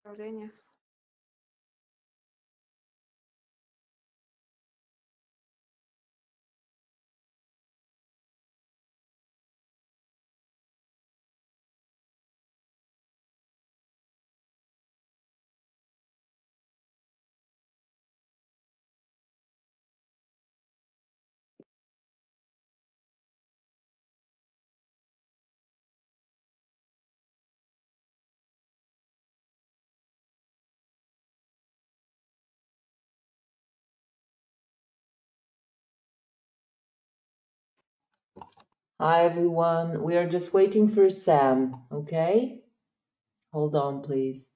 управления. Hi everyone, we are just waiting for Sam, okay? Hold on, please.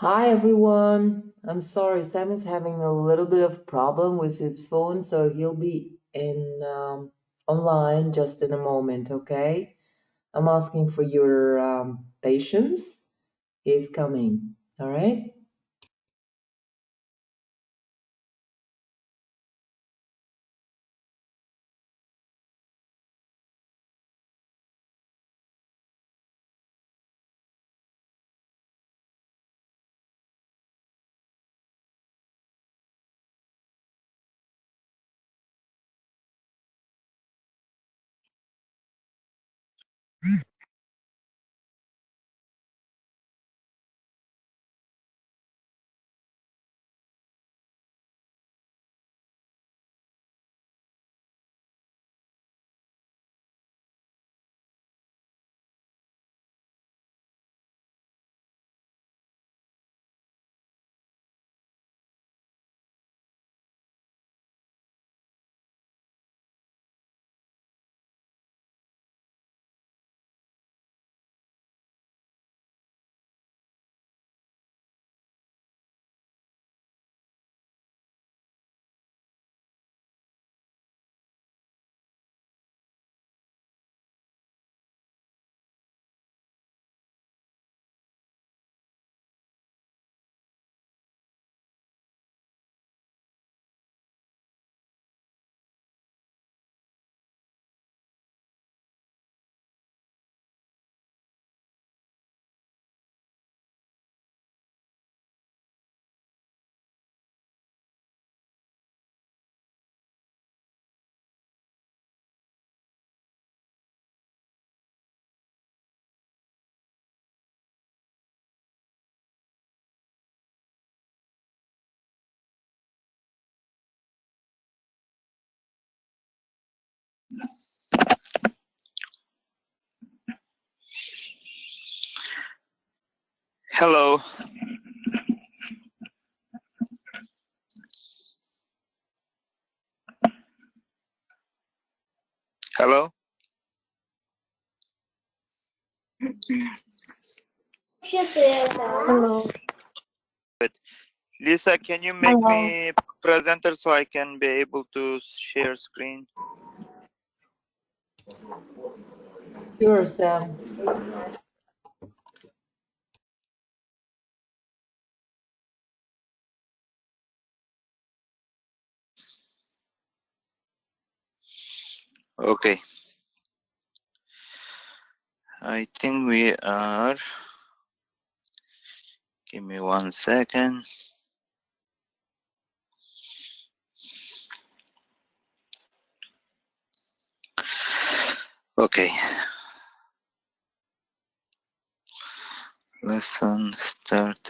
Hi everyone. I'm sorry, Sam is having a little bit of problem with his phone, so he'll be in online just in a moment, okay? I'm asking for your patience. He's coming, all right? Hello. Hello. Hello. Good. Lisa, can you make Hello. me presenter so I can be able to share screen? Sure, Sam. Okay. I think we are. Give me 1 second. Okay. Lesson start.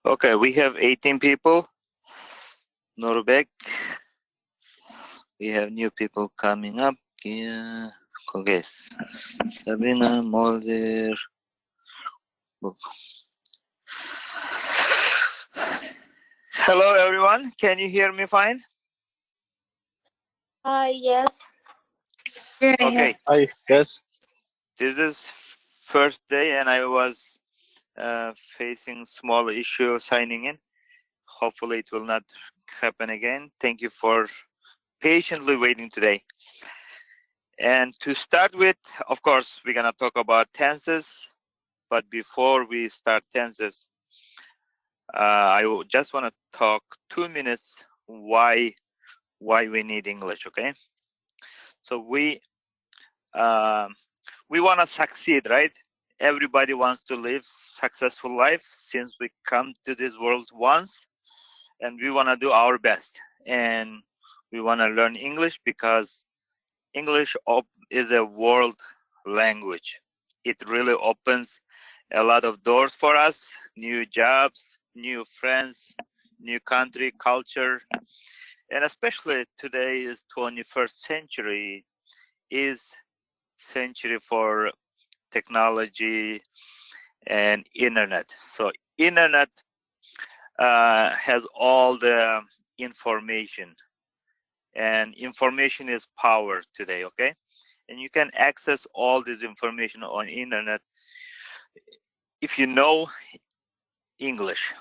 Okay, we have 18 people. Norbek. We have new people coming up. Yeah. Okay. Sabina, Mulder. Hello, everyone. Can you hear me fine? Yes. Yeah. Okay. Yes. This is first day, and I was facing small issue signing in. Hopefully it will not happen again. Thank you for patiently waiting today. And to start with, of course, we're gonna talk about tenses. But before we start tenses, I just want to talk 2 minutes why we need English. Okay, so we want to succeed, right? Everybody wants to live successful life since we come to this world once, and we want to do our best, and we want to learn English because English is a world language. It really opens a lot of doors for us, new jobs, new friends, new country, culture, and especially today is 21st century is century for technology and internet. So internet has all the information, and information is power today. Okay, and you can access all this information on internet. if you know English,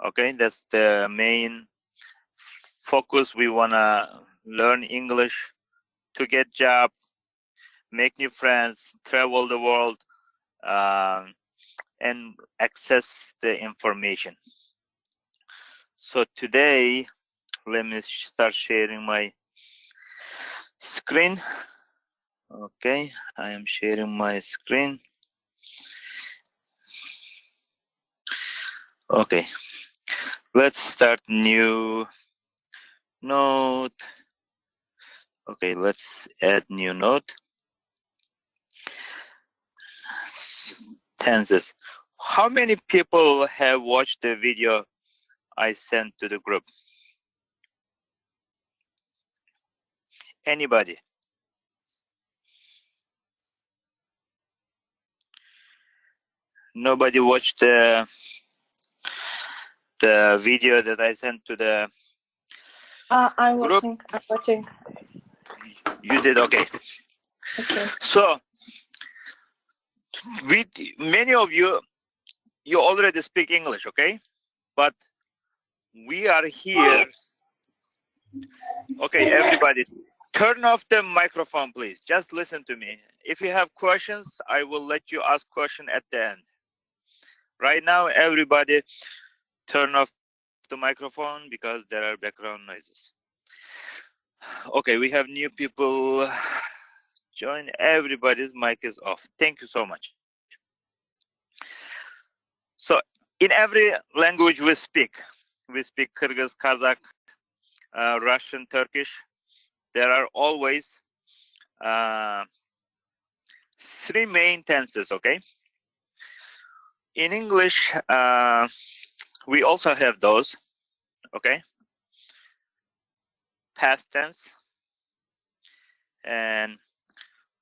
okay, that's the main focus. We wanna learn English to get job, make new friends, travel the world, and access the information. So today, let me start sharing my screen. Okay, I am sharing my screen. Okay, let's start new note. Okay, let's add new note. Tenses. How many people have watched the video I sent to the group? Anybody? Nobody watched the video that I sent to the I'm group? watching. I'm watching. You did? Okay. Okay. So, with many of you, you already speak English, okay? But we are here. Okay, everybody, turn off the microphone, please. Just listen to me. If you have questions, I will let you ask question at the end. Right now, everybody, turn off the microphone because there are background noises. Okay, we have new people join. Everybody's mic is off. Thank you so much. So in every language we speak Kyrgyz, Kazakh, Russian, Turkish. There are always three main tenses, okay? In English, we also have those, okay? Past tense, and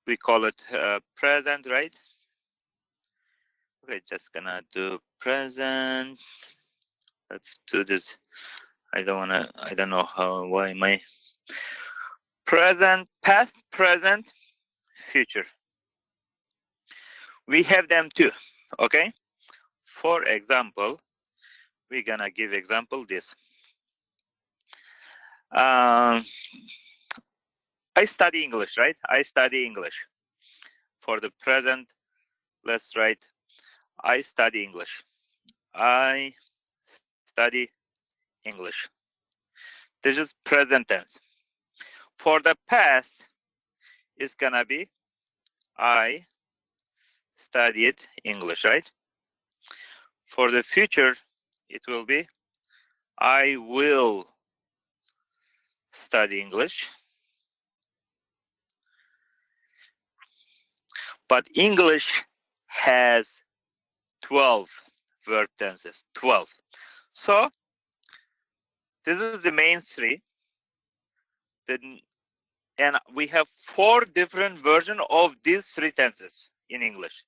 we call it present, right? Okay, just gonna do present. Let's do this. I don't know why my present, past, present, future. We have them too, okay? For example, we're gonna give example this. I study English, right? I study English. For the present, let's write I study English. I study English. This is present tense. For the past, it's gonna be I studied English, right? For the future, it will be I will study English. But English has 12 verb tenses, 12. So this is the main three. And we have 4 different versions of these 3 tenses in English.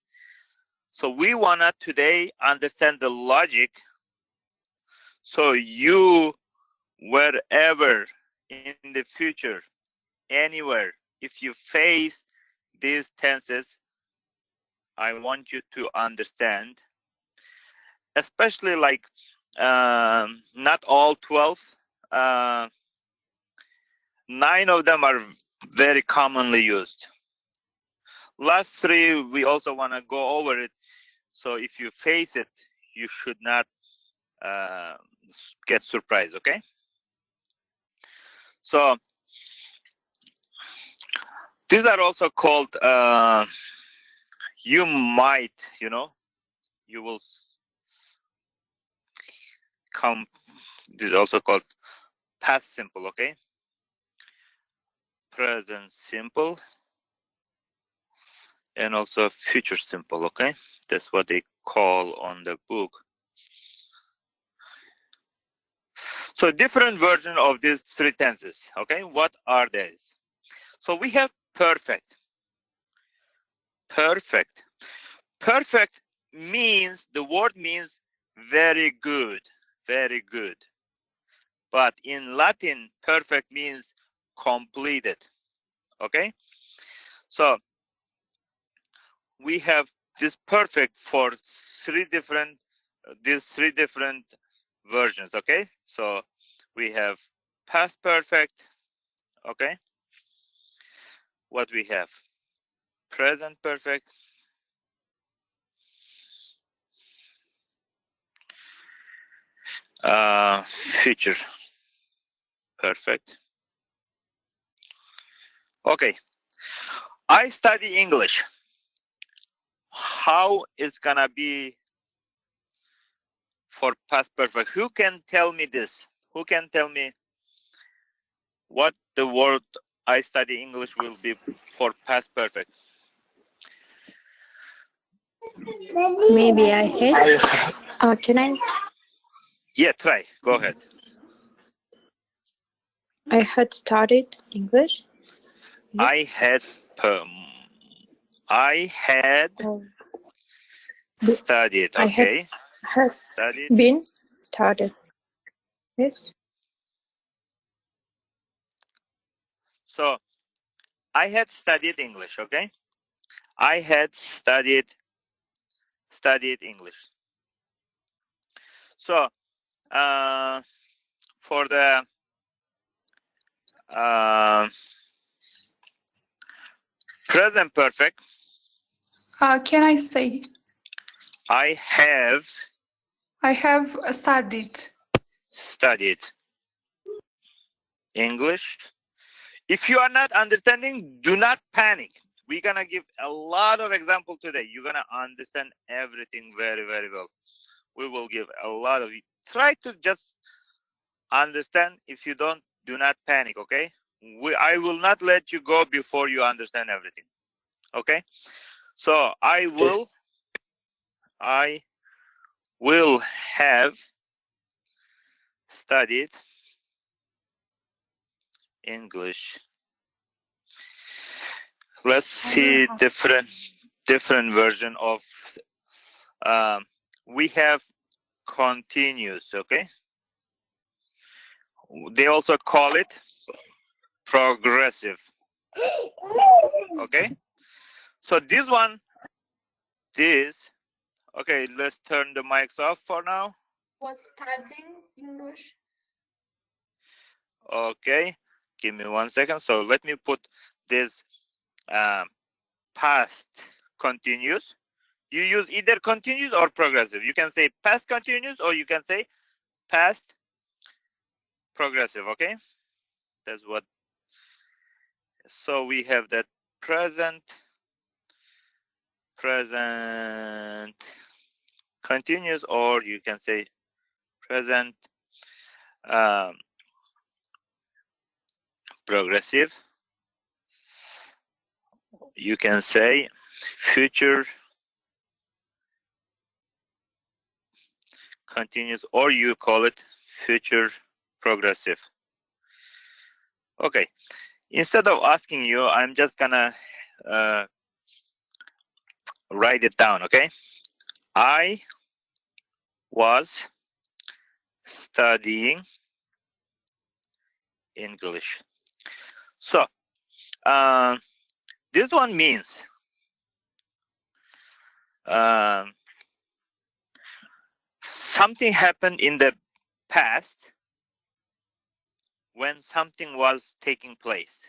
So we wanna today understand the logic. So you, wherever in the future, anywhere, if you face these tenses, I want you to understand, especially like not all 12. 9 of them are very commonly used. Last 3, we also want to go over it. So if you face it, you should not get surprised, okay? So these are also called, you might, you will come, this is also called past simple, okay? Present simple, and also future simple, okay? That's what they call on the book. So different version of these 3 tenses, okay? What are these? So we have perfect. Perfect. Perfect means, the word means very good, very good. But in Latin, perfect means completed, okay? So we have this perfect for these three different versions. Okay, so we have past perfect. Okay, what we have? Present perfect, future perfect. Okay, I study English. How it's gonna be for past perfect? Who can tell me this? Who can tell me what the word I study English will be for past perfect? Maybe I had. Can I? Yeah, try. Go ahead. I had studied English. I had Oh, studied. I Okay, had studied. been studied. Yes. So I had studied English. Okay, I had studied English. So for the present perfect, Can I say? I have I have studied. English. If you are not understanding, do not panic. We're gonna give a lot of example today. You're gonna understand everything very, very well. We will give a lot of it. Try to just understand. If you don't, do not panic, okay? I will not let you go before you understand everything. Okay? So I will have studied English. Let's see different version of we have continuous. Okay, they also call it progressive. Okay, so this one, okay, let's turn the mics off for now. Was studying English. Okay, give me 1 second. So let me put this past continuous. You use either continuous or progressive. You can say past continuous or you can say past progressive. Okay, that's what. So we have that present continuous, or you can say present progressive. You can say future continuous, or you call it future progressive. Okay, instead of asking you, I'm just gonna write it down. Okay, I was studying English. So this one means something happened in the past when something was taking place.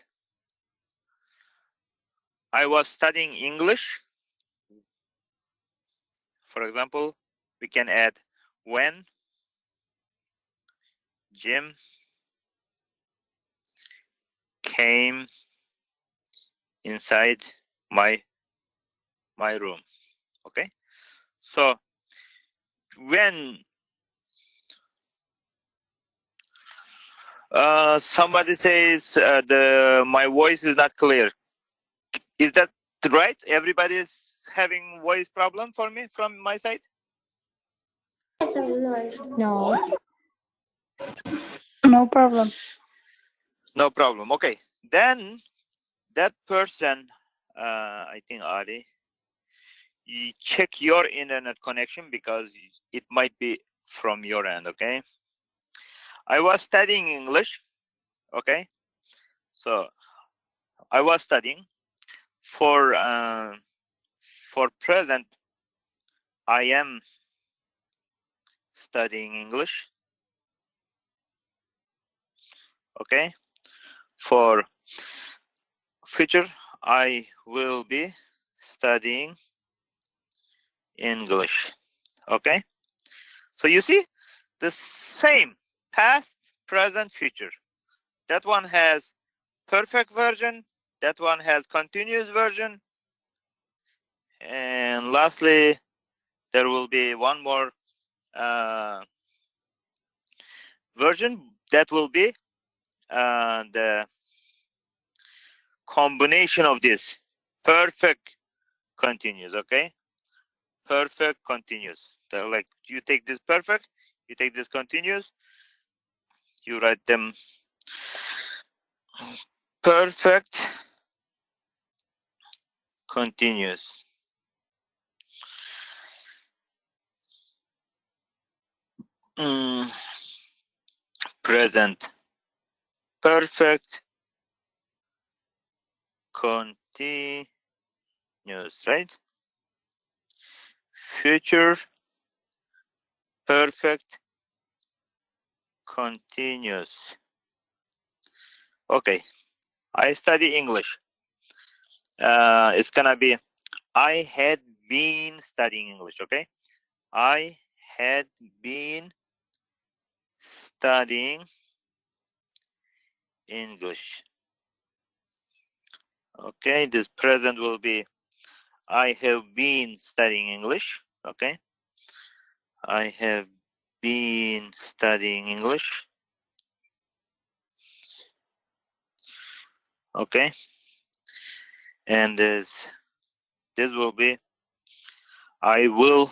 I was studying English. For example, we can add when Jim came inside my room. Okay, so when somebody says my voice is not clear, is that right? Everybody is having voice problem for me from my side? No. No problem. No problem. Okay, then that person, I think Ari, you check your internet connection because it might be from your end. Okay, I was studying English. Okay, so I was studying for for present, I am studying English. Okay. For future, I will be studying English. Okay. So you see the same past, present, future. That one has perfect version. That one has continuous version. And lastly, there will be one more version that will be the combination of this perfect continuous. Okay, perfect continuous. So like you take this perfect, you take this continuous, you write them perfect continuous. Present perfect continuous, right? Future perfect continuous. Okay, I study English. It's gonna be I had been studying English. Okay, I had been studying English. Okay, this present will be I have been studying English. Okay, I have been studying English. Okay, and this will be I will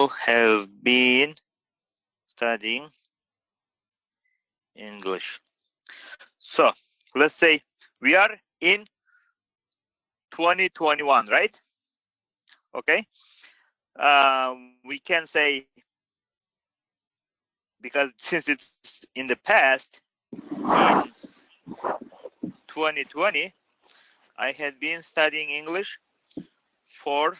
have been studying English. So let's say we are in 2021, right? Okay, we can say, because since it's in the past, in 2020 I had been studying English for,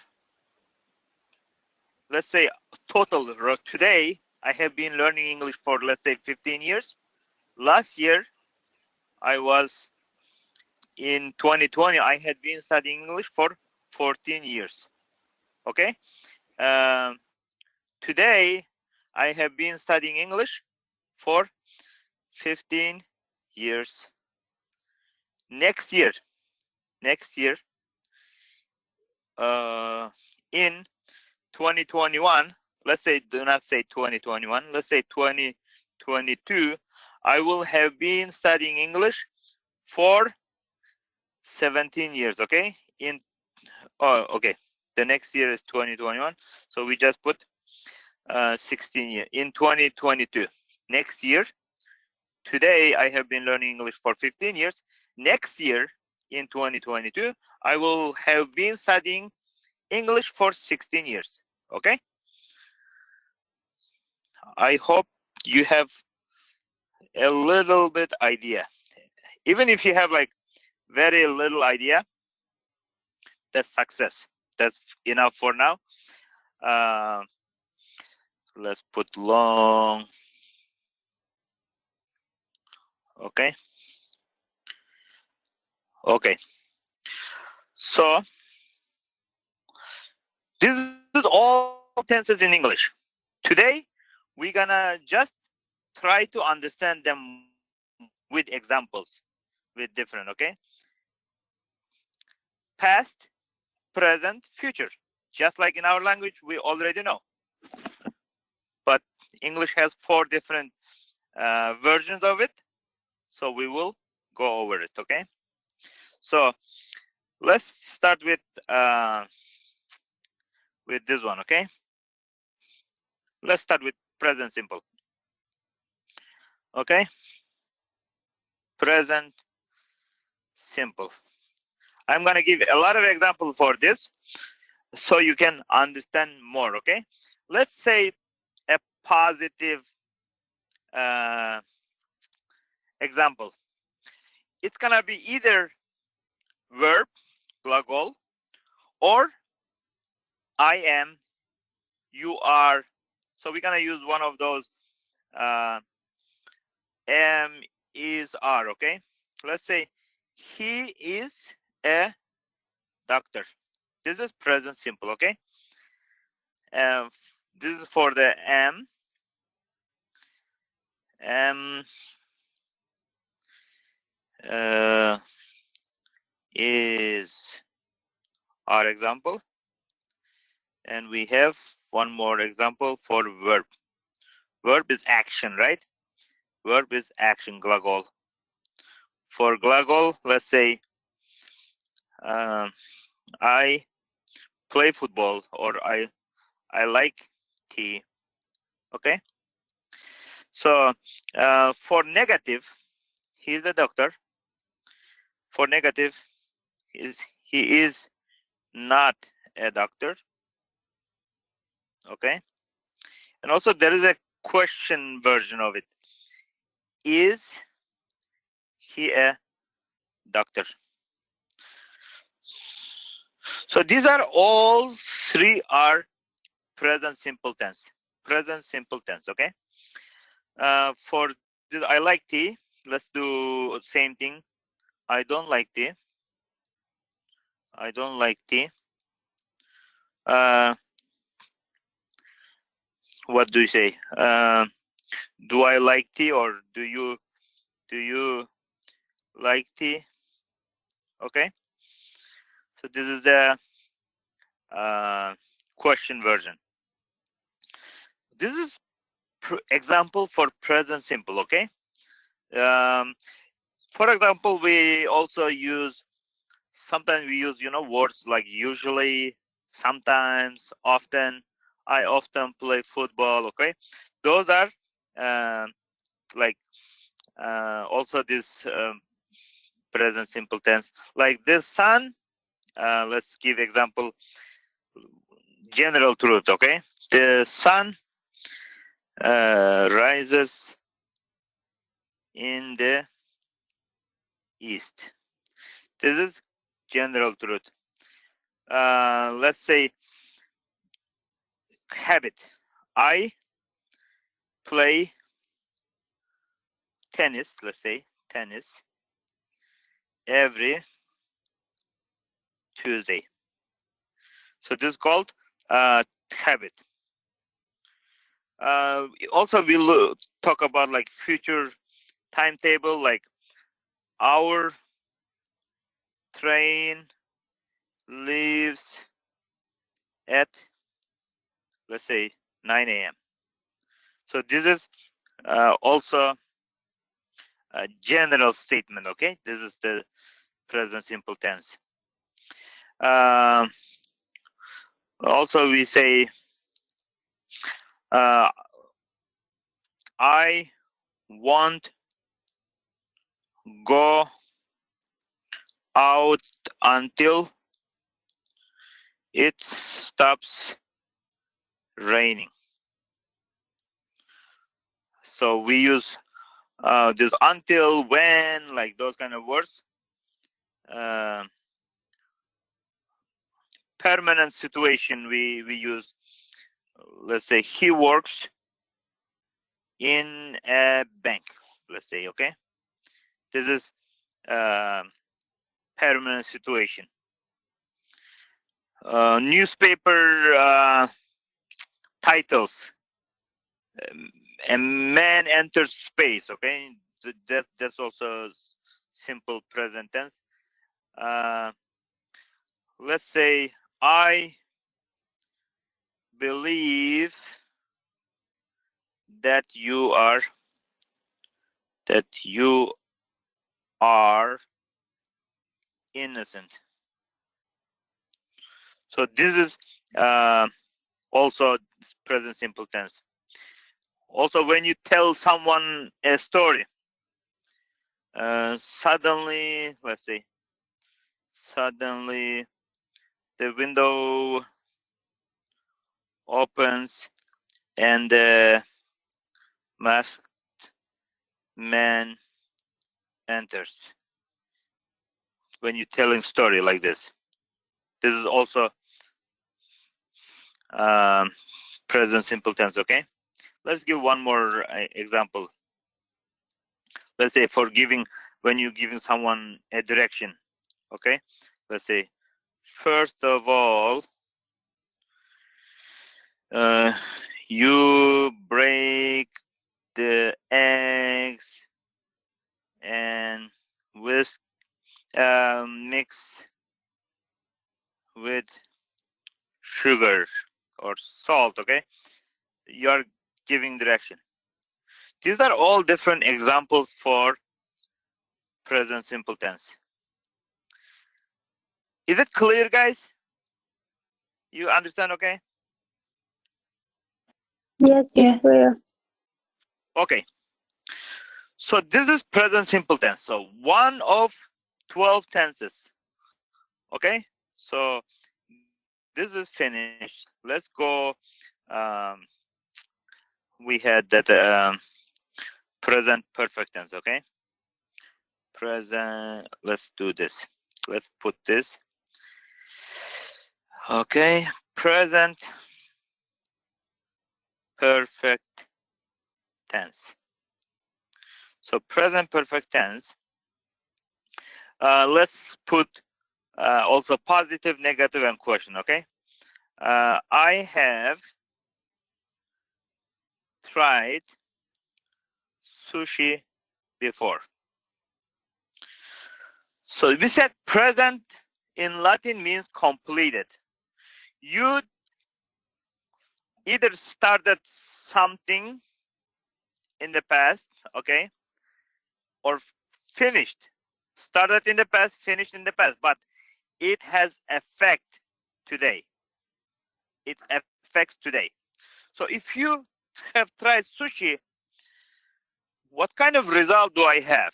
let's say, total today I have been learning English for, let's say, 15 years. Last year I was in 2020 I had been studying English for 14 years. Okay, today I have been studying English for 15 years. Next year in 2021, let's say, do not say 2021, let's say 2022, I will have been studying English for 17 years. Okay, okay, the next year is 2021, so we just put 16 years in 2022. Next year, today I have been learning English for 15 years. Next year in 2022 I will have been studying English for 16 years. Okay, I hope you have a little bit idea. Even if you have like very little idea, that's success. That's enough for now. Let's put long. Okay, so this is all tenses in English. Today we're gonna just try to understand them with examples, with different. Okay, past, present, future, just like in our language we already know, but English has 4 different versions of it, so we will go over it. Okay, so let's start with this one. Okay, let's start with present simple. Okay, present simple. I'm gonna give a lot of examples for this so you can understand more. Okay, let's say a positive example. It's gonna be either verb, gлагол, or I am, you are. So we're gonna use one of those am, is, are. Okay, let's say he is a doctor. This is present simple. Okay, this is for the am. Uh, is our example, and we have one more example for verb. Verb is action, right? Verb is action, gлагол. For gлагол, let's say I play football, or I like tea. Okay, so for negative, he's a doctor. For negative, he is not a doctor. Okay, and also there is a question version of it. Is he a doctor? So these are all three are present simple tense. Present simple tense. Okay, for this, I like tea. Let's do same thing. I don't like tea. I don't like tea. What do you say? Do I like tea, or do you like tea? Okay, so this is the question version. This is example for present simple. Okay, for example, we also use, sometimes we use words like usually, sometimes, often. I often play football. Okay, those are like also this present simple tense, like the sun. Let's give example, general truth. Okay, the sun rises in the east. This is general truth. Let's say habit. I play tennis. Let's say tennis every Tuesday. So this is called habit. Also, we'll talk about like future timetable, like our train leaves at, let's say, 9 a.m. So this is also a general statement. Okay, this is the present simple tense. Also, we say I won't go out until it stops raining. So we use this until, when, like those kind of words. Permanent situation, we use, let's say, he works in a bank. Let's say, okay, this is permanent situation. Newspaper titles. A man enters space. Okay, that's also simple present tense. Let's say I believe that you are innocent. So this is also present simple tense. Also, when you tell someone a story, suddenly, let's say, suddenly the window opens and the masked man enters. When you're telling story like this. This is also present simple tense. Okay, let's give one more example. Let's say for giving, when you're giving someone a direction. Okay, let's say, first of all, you break the eggs and whisk, mix with sugar or salt. Okay, you're giving direction. These are all different examples for present simple tense. Is it clear, guys? You understand? Okay. Yes, Yeah. it's clear. Okay. So this is present simple tense. So one of 12 tenses. Okay. So this is finished. Let's go. We had that present perfect tense. Okay. Present. Let's do this. Let's put this. Okay. Present perfect tense. So present perfect tense. Let's put also positive, negative, and question. Okay. I have tried sushi before. So we said present in Latin means completed. You either started something in the past, okay, or finished. Started in the past, finished in the past, but it has effect today. It affects today. So if you have tried sushi, what kind of result do I have?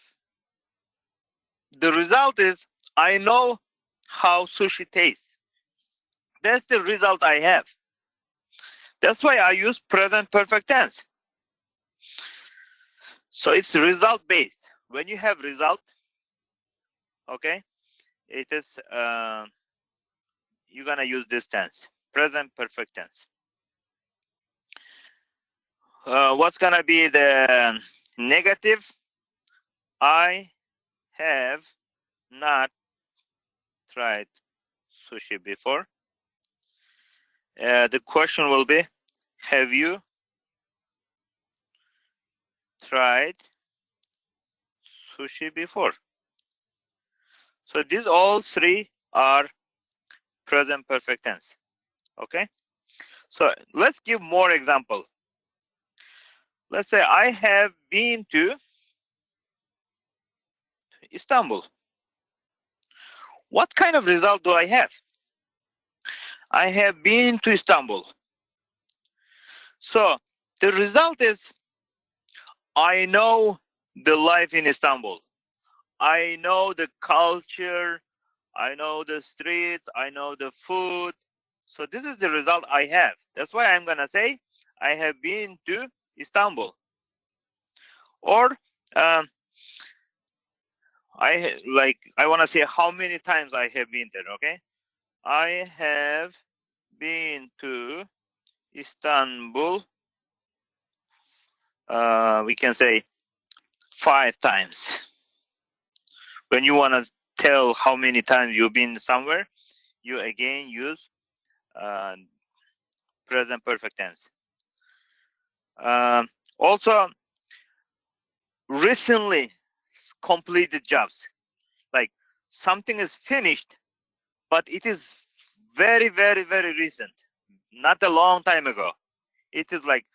The result is I know how sushi tastes. That's the result I have. That's why I use present perfect tense. So it's result based. When you have result, okay, it is you're gonna use this tense, present perfect tense. What's gonna be the negative? I have not tried sushi before. The question will be, have you tried sushi before? So these all three are present perfect tense. Okay. So let's give more example. Let's say I have been to Istanbul. What kind of result do I have? I have been to Istanbul. So the result is I know the life in Istanbul. I know the culture. I know the streets. I know the food. So this is the result I have. That's why I'm gonna say I have been to Istanbul. Or I want to say how many times I have been there. Okay, I have been to Istanbul. We can say 5 times. When you want to tell how many times you've been somewhere, you again use present perfect tense. Also, recently completed jobs. Like something is finished, but it is very, very, very recent. Not a long time ago. It is like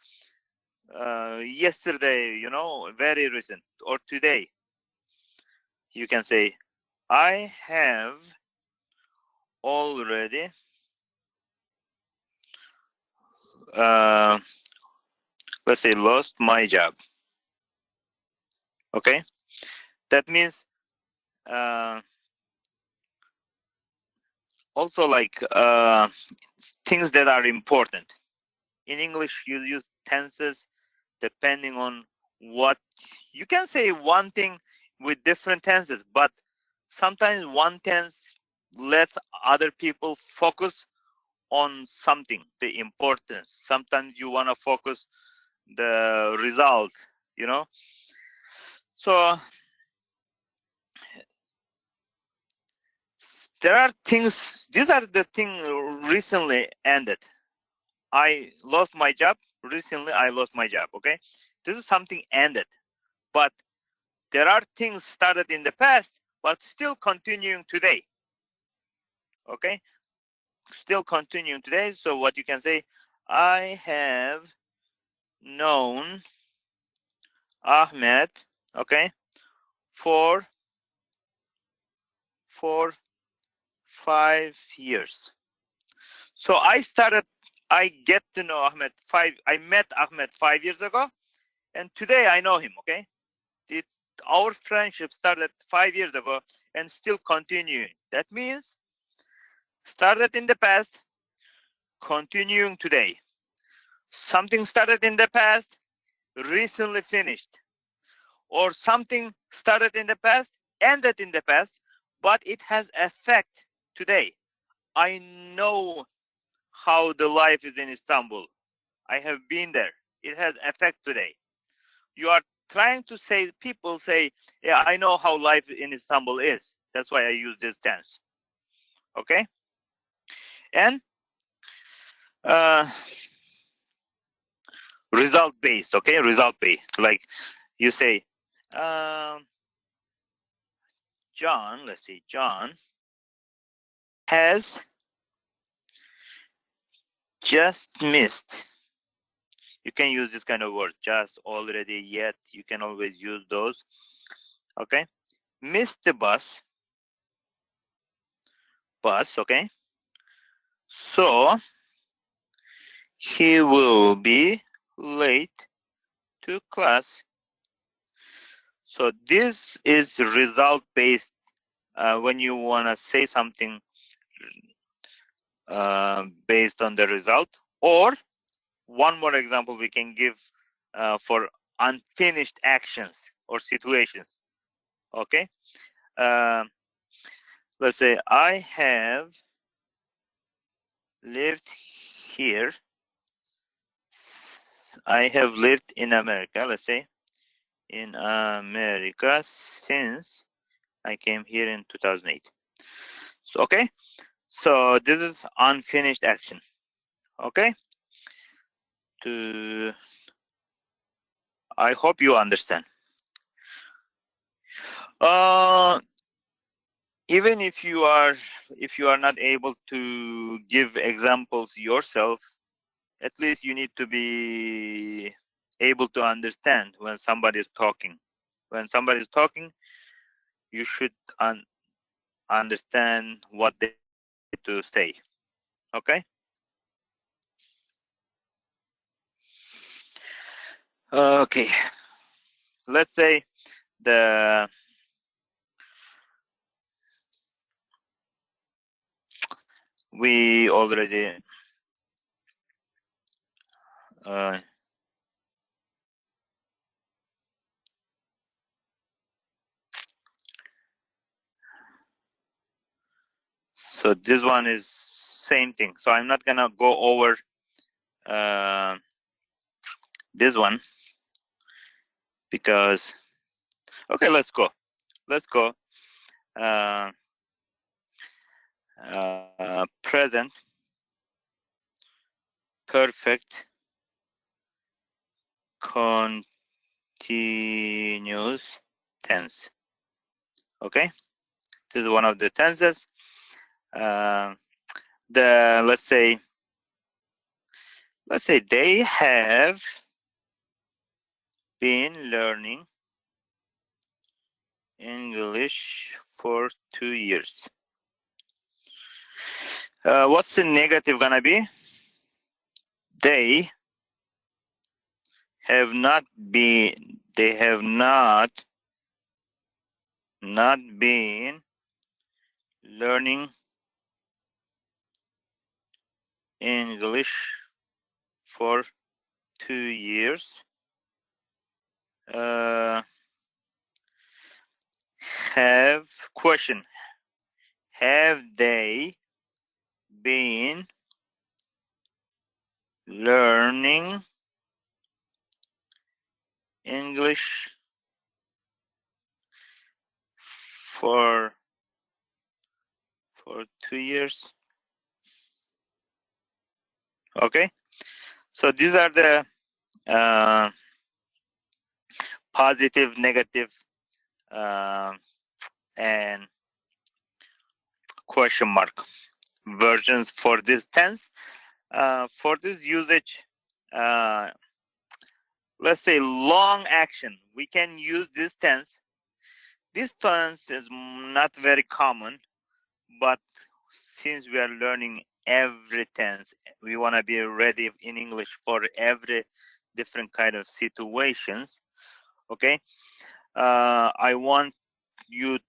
yesterday, you know, very recent, or today. You can say, I have already let's say lost my job. Okay, that means also like things that are important. In English, you use tenses depending on what you can say one thing with different tenses, but sometimes one tense lets other people focus on something, the importance. Sometimes you want to focus the result, you know. So there are things, these are the things recently ended. I lost my job recently. I lost my job. Okay, this is something ended, but there are things started in the past but still continuing today. Okay, still continuing today. So what you can say, I have known Ahmed, okay, for 5 years. So I get to know Ahmed I met Ahmed 5 years ago, and today I know him. Okay, our friendship started 5 years ago and still continuing. That means started in the past, continuing today. Something started in the past, recently finished. Or something started in the past, ended in the past, but it has effect today. I know how the life is in Istanbul. I have been there. It has effect today. You are trying to say, people say, yeah, I know how life in Istanbul is. That's why I use this tense. Okay? And result based, okay? Result based. Like you say, John, let's see, John has just missed. You can use this kind of word, just, already, yet. You can always use those. Okay? Missed the bus, okay? So he will be late to class. So this is result based when you want to say something based on the result. Or one more example we can give for unfinished actions or situations. Okay, let's say I have lived here. I have lived in America, let's say, in America since I came here in 2008. So, okay, so this is unfinished action. Okay, I hope you understand. Even if you are not able to give examples yourself, at least you need to be able to understand when somebody is talking. When somebody is talking, you should understand what they to say. Okay. Okay. Let's say we already so this one is same thing. So I'm not gonna go over this one because okay, let's go. Present perfect continuous tense. Okay, this is one of the tenses. Let's say they have been learning English for 2 years. What's the negative gonna be? They have not been learning English for 2 years. Have have they been learning English for 2 years? Okay, so these are the positive, negative, and question mark versions for this tense. For this usage, let's say long action, we can use this tense. This tense is not very common, but since we are learning every tense, we want to be ready in English for every different kind of situations. Okay, I want you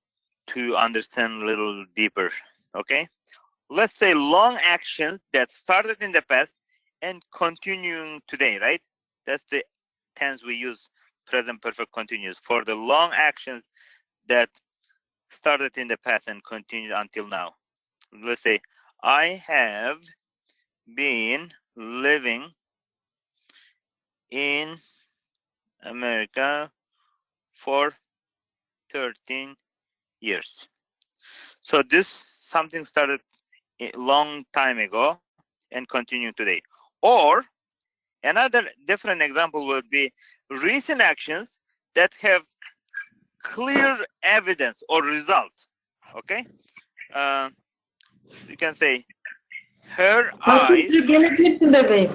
to understand a little deeper. Okay, let's say long actions that started in the past and continuing today, right? That's the tense we use, present perfect continuous, for the long actions that started in the past and continued until now. Let's say, I have been living in America for 13 years. So this something started a long time ago and continue today. Or another different example would be recent actions that have clear evidence or result. Okay, you can say her eyes. Gelebilirsin bebeğim.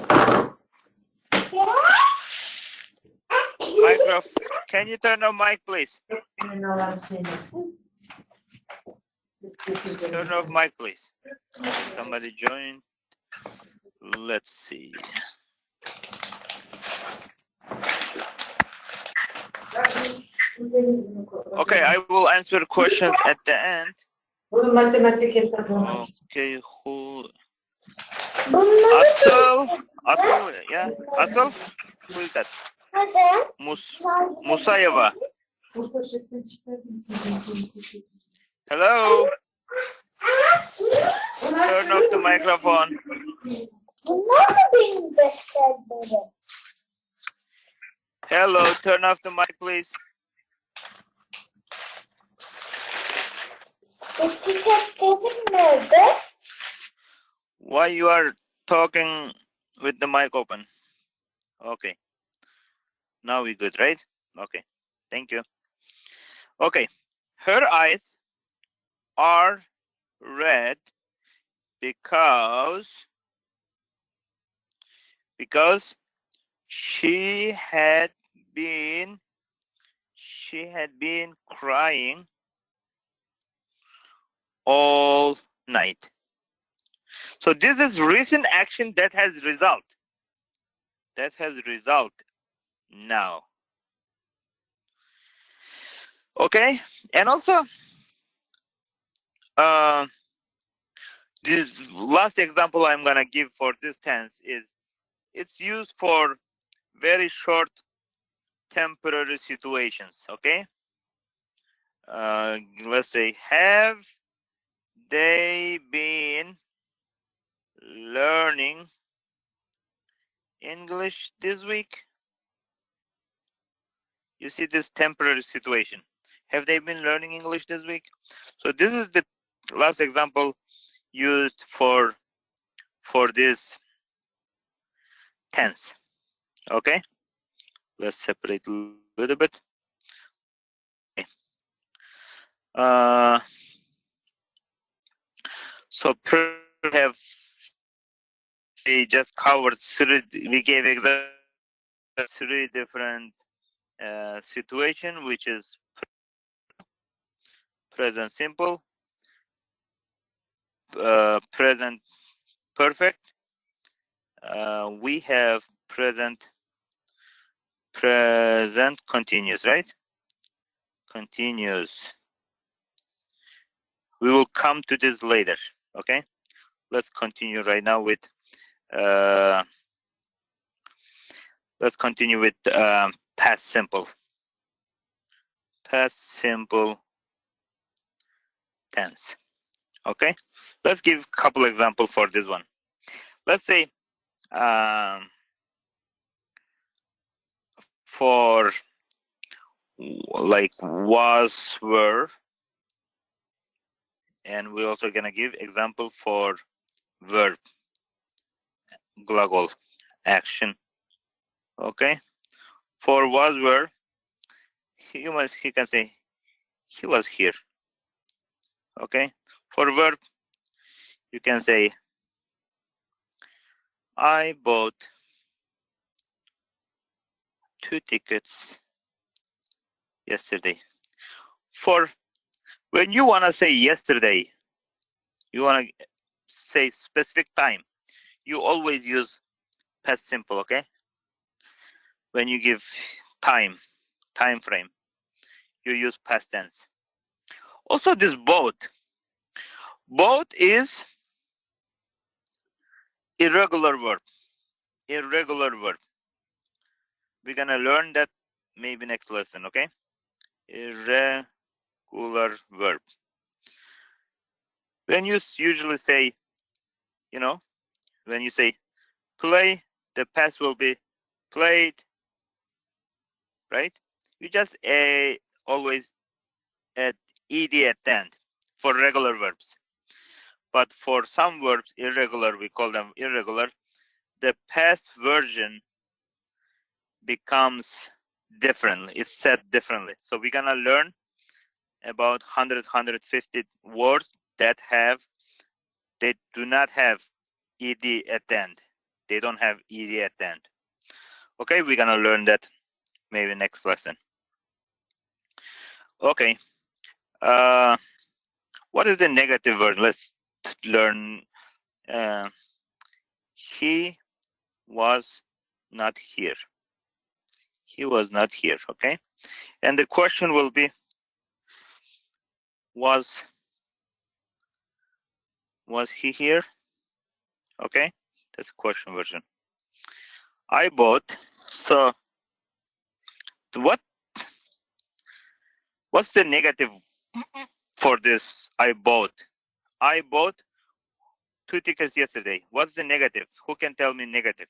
Microphone. Can you turn on mic, please? Turn off mic, please. Somebody join. Let's see. Okay, I will answer questions at the end. Okay, who? Asıl, yeah, Asıl. Who is that? Musayeva. Hello. Turn off the microphone. Hello, turn off the mic, please. Why you are talking with the mic open? Okay. Now we good, right? Okay. Thank you. Okay. Her eyes are red because she had been crying all night. So this is recent action that has result. That has result now. Okay, and also this last example I'm gonna give for this tense is it's used for very short temporary situations. Okay, let's say, have they been learning English this week? You see this temporary situation. Have they been learning English this week? So this is the last example used for this tense. Okay, let's separate a little bit. Okay. So we just covered three. We gave three different situation, which is present simple, present perfect. We have present continuous, right? Continuous. We will come to this later. Okay, let's continue right now with past simple. Past simple tense. Okay, let's give a couple examples for this one. Let's say for like was, were, and we're also gonna give example for verb, gлагол, action. Okay, for was, were, he can say he was here. Okay, for verb you can say I bought 2 tickets yesterday. For when you want to say yesterday, you want to say specific time, you always use past simple. Okay, when you give time frame, you use past tense. Also this both is irregular verb. We're gonna learn that maybe next lesson. Okay, irregular verb. When you usually say, you know, when you say play, the past will be played, right? You just always add ed at the end for regular verbs. But for some verbs, irregular, we call them irregular, the past version becomes different. It's said differently. So we're gonna learn about 150 words that they do not have ed at the end. They don't have ed at the end. Okay, we're gonna learn that maybe next lesson. Okay, what is the negative word? Let's learn. He was not here. He was not here. Okay, and the question will be, was he here? Okay, that's the question version. I bought. So what's the negative for this? I bought 2 tickets yesterday. What's the negative? Who can tell me negative?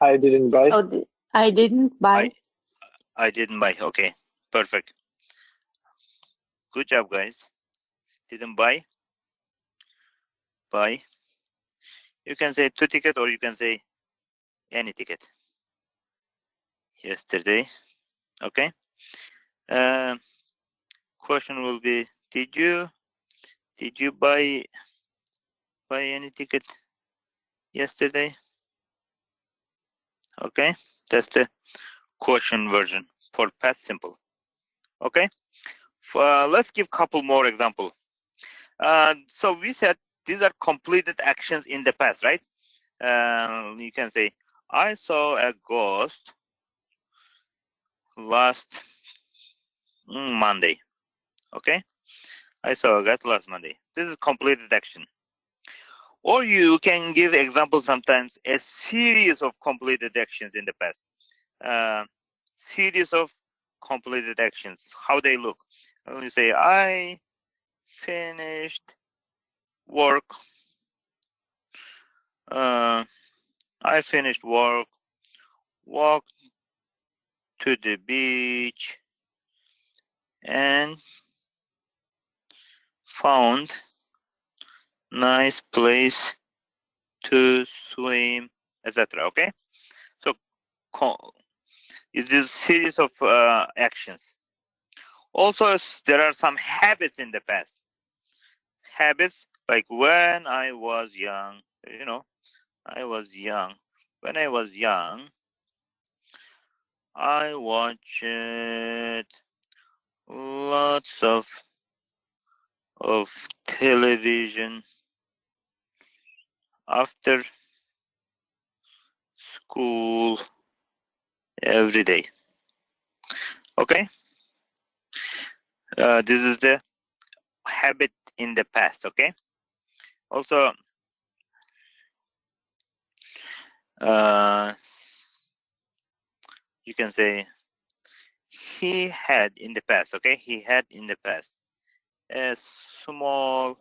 I didn't buy. Oh, I didn't buy. I didn't buy. Okay, perfect. Good job, guys. Didn't buy. Buy. You can say 2 ticket or you can say any ticket. Yesterday. Okay. Question will be, did you buy any ticket yesterday? Okay, that's the question version for past simple. Okay, let's give couple more example. So we said these are completed actions in the past, right? You can say I saw a ghost last Monday. Okay, I saw a ghost last Monday. This is completed action. Or you can give example sometimes a series of completed actions in the past. Series of completed actions, how they look. And you say, I finished work. I finished work, walked to the beach, and found nice place to swim, etc. Okay, so it is a series of actions. Also, there are some habits in the past. Habits like when I was young, I was young. When I was young, I watched lots of television after school every day. Okay, this is the habit in the past. Okay, also you can say he had in the past, okay? He had in the past a small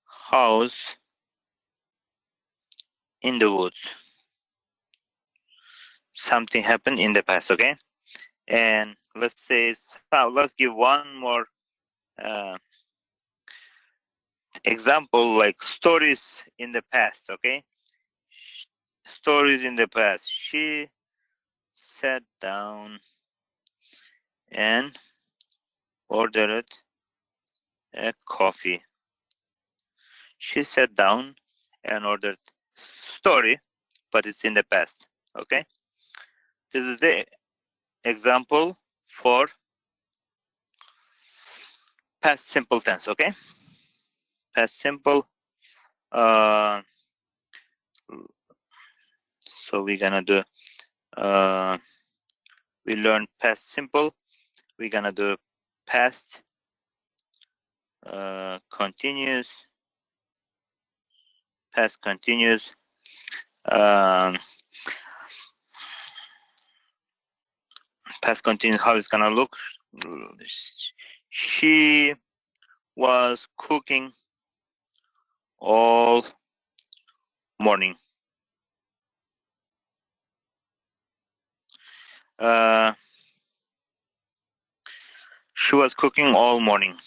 house in the woods. Something happened in the past, okay? And let's say, so let's give one more example, like stories in the past, okay? Stories in the past. She sat down and ordered a coffee. She sat down and ordered story, but it's in the past, okay? This is the example for past simple tense, okay? Past simple. So we're gonna do, we learned past simple. We're gonna do past continuous, past continuous. Past continuous, how it's gonna look. She was cooking all morning. She was cooking all morning.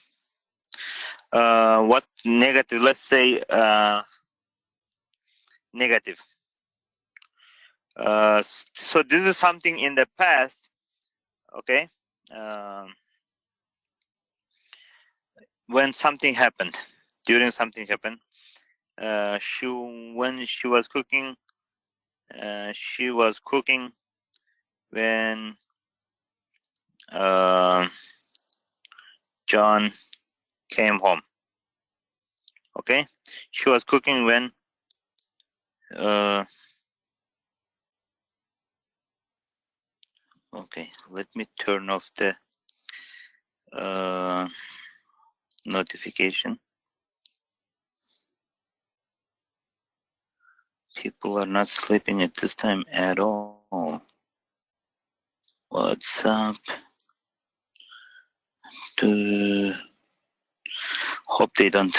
What negative? Let's say negative. So this is something in the past, okay? When something happened, during something happened, when she was cooking when John came home. Okay, she was cooking when okay, let me turn off the notification. People are not sleeping at this time at all. What's up? Hope they don't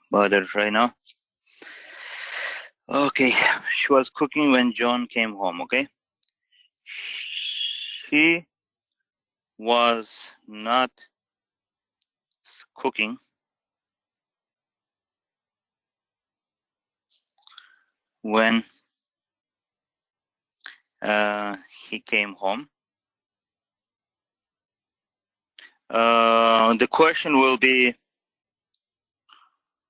bother right now. Okay, she was cooking when John came home, okay? She was not cooking when he came home. The question will be,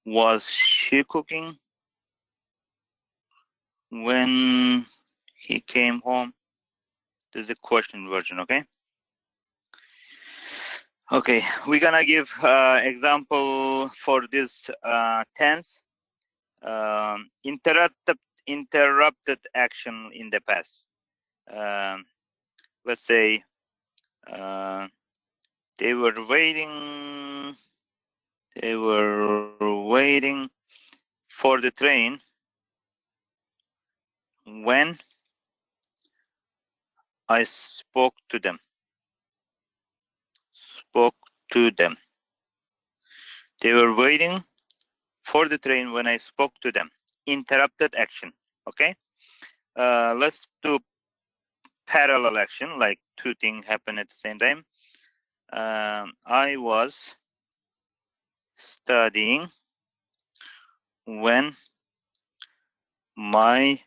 was she cooking when he came home? This is the question version, okay? Okay, we're gonna give example for this tense. Interrupted action in the past. Let's say they were waiting for the train when I spoke to them. They were waiting for the train when I spoke to them. Interrupted action, okay? Let's do parallel action, like two things happen at the same time. I was studying when my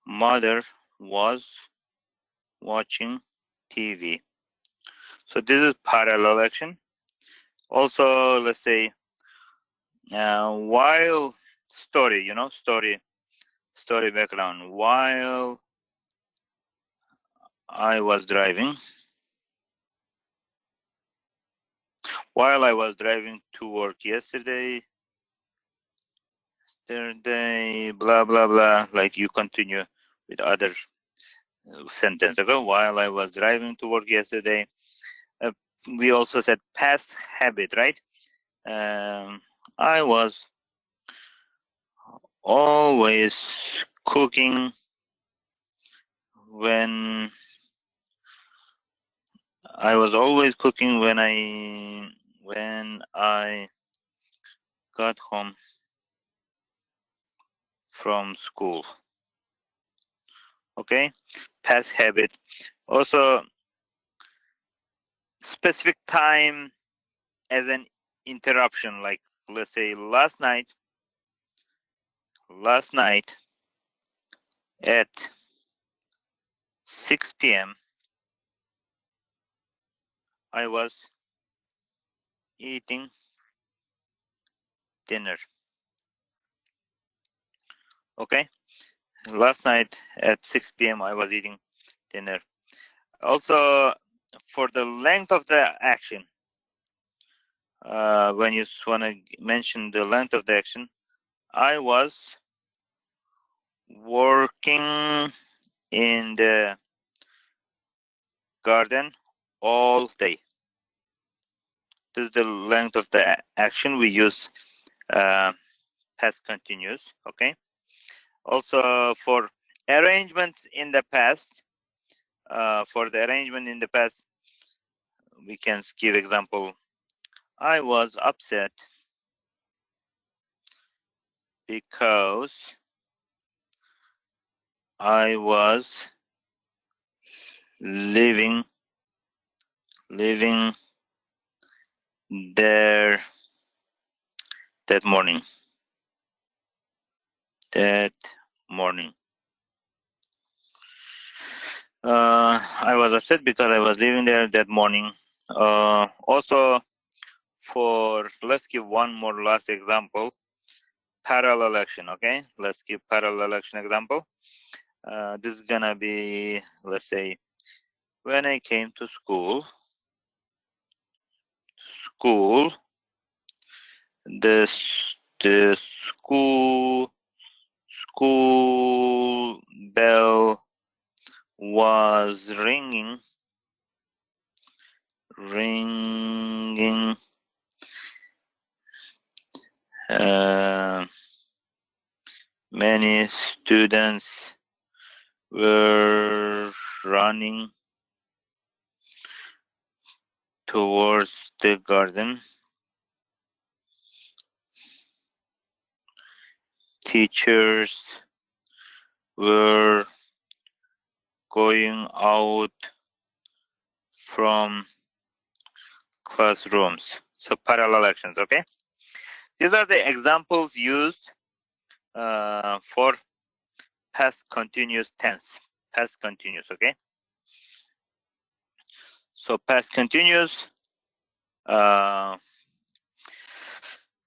mother was watching TV. So this is parallel action. Also, let's say while story, story background. While I was driving to work yesterday, blah blah blah. Like you continue with other sentence ago. While I was driving to work yesterday. We also said past habit, right? I was always cooking when I was always cooking when I got home from school. Okay, past habit. Also, specific time as an interruption, like let's say last night at 6 p.m. I was eating dinner. Okay, last night at 6 p.m. I was eating dinner. Also, for the length of the action, when you want to mention the length of the action, I was working in the garden all day. This is the length of the action. We use past continuous. Okay. Also, for arrangements in the past, we can give example. I was upset because I was leaving there that morning. I was upset because I was leaving there that morning. Also, let's give one more last example. Parallel action. Okay, let's give parallel action example. This is gonna be, let's say, when I came to school, the school bell was ringing. Many students were running towards the garden. Teachers were going out from classrooms. So parallel actions, okay? These are the examples used for past continuous tense. Past continuous, okay? So past continuous.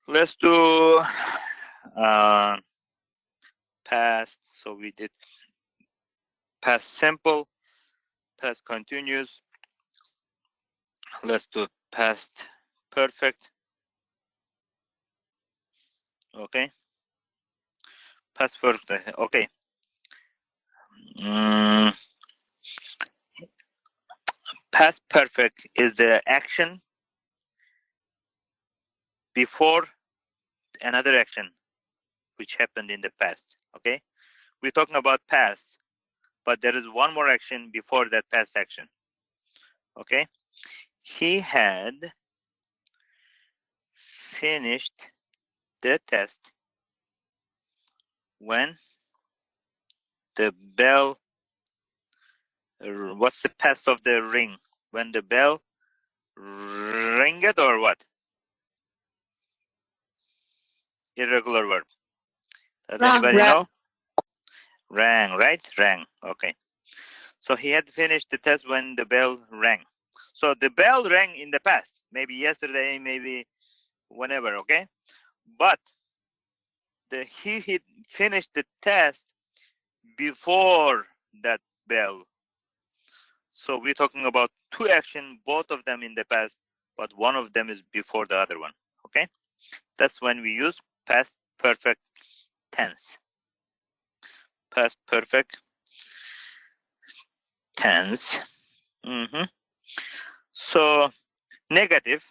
Let's do past. So we did past simple, past continuous. Let's do past perfect. Okay. Past perfect. Okay. Past perfect is the action before another action which happened in the past. Okay. We're talking about past, but there is one more action before that past action. Okay. He had finished the test when the bell, what's the past of the ring? When the bell ringed, or what? Irregular verb. Does anybody know? Rang, right? Rang. Okay. So he had finished the test when the bell rang. So the bell rang in the past, maybe yesterday, maybe whenever, okay? But he finished the test before that bell. So we're talking about two actions, both of them in the past, but one of them is before the other one, okay? That's when we use past perfect tense. Past perfect tense. So negative,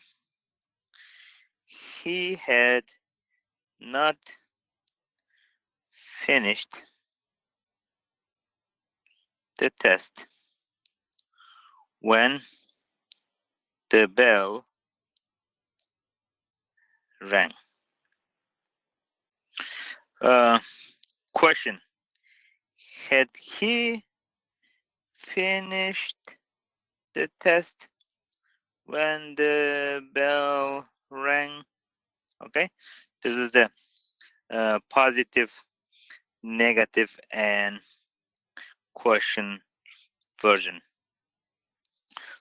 he had not finished the test when the bell rang. Question: had he finished the test when the bell rang? Okay, this is the positive, negative, and question version.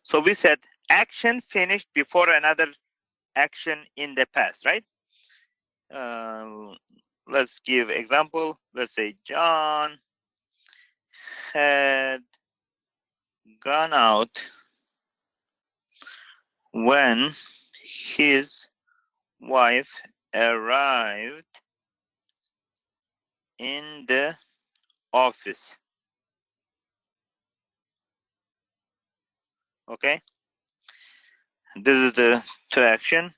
So we said action finished before another action in the past, right? Let's give example. Let's say John had gone out when his wife arrived in the office. Okay, this is the to action.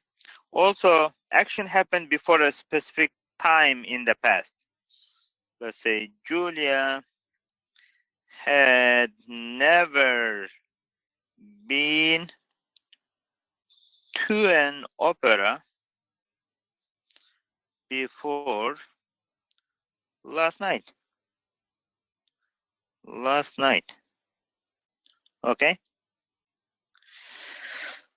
Also, action happened before a specific time in the past. Let's say Julia had never been to an opera before last night. Okay,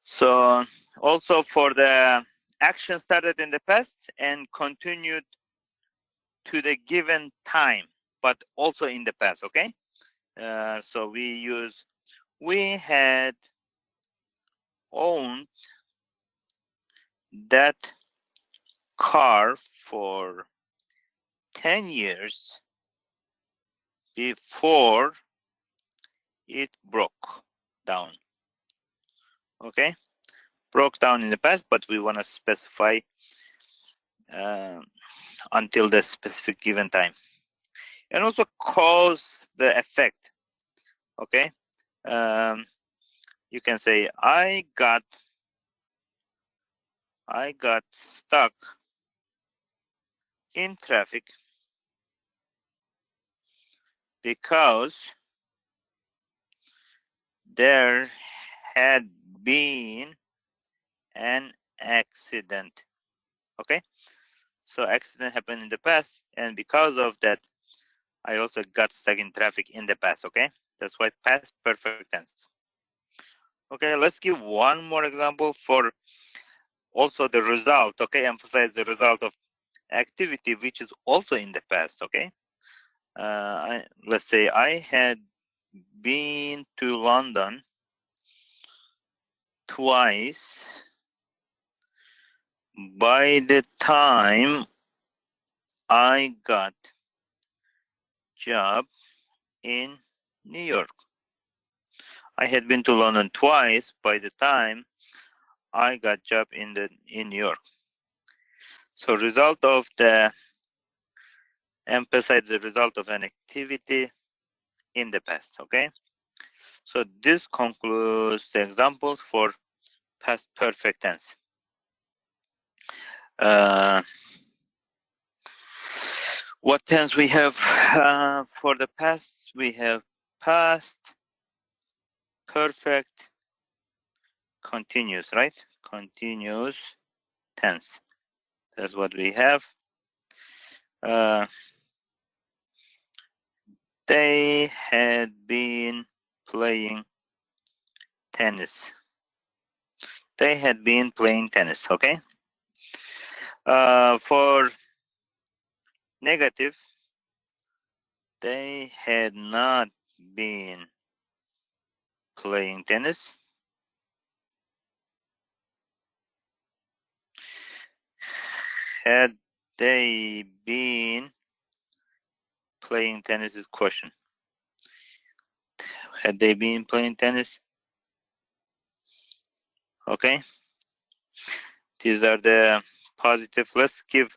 so also for the action started in the past and continued to the given time, but also in the past. Okay, so we use we had owned that car for 10 years before it broke down. Okay, broke down in the past, but we want to specify until the specific given time, and also cause the effect. Okay, you can say I got stuck in traffic because there had been an accident. Okay, so accident happened in the past, and because of that I also got stuck in traffic in the past. Okay, that's why past perfect tense. Okay, let's give one more example for also the result. Okay, emphasize the result of activity which is also in the past. Okay, let's say I had been to London twice by the time I got job in New York. I had been to London twice by the time I got job in New York. So result of the emphasize the result of an activity in the past. Okay, so this concludes the examples for past perfect tense. What tense we have for the past? We have past, perfect, continuous, right? Continuous tense. That's what we have. They had been playing tennis. They had been playing tennis. Okay. For negative, they had not been playing tennis. Had they been playing tennis is question. Had they been playing tennis? Okay. These are the positive. Let's give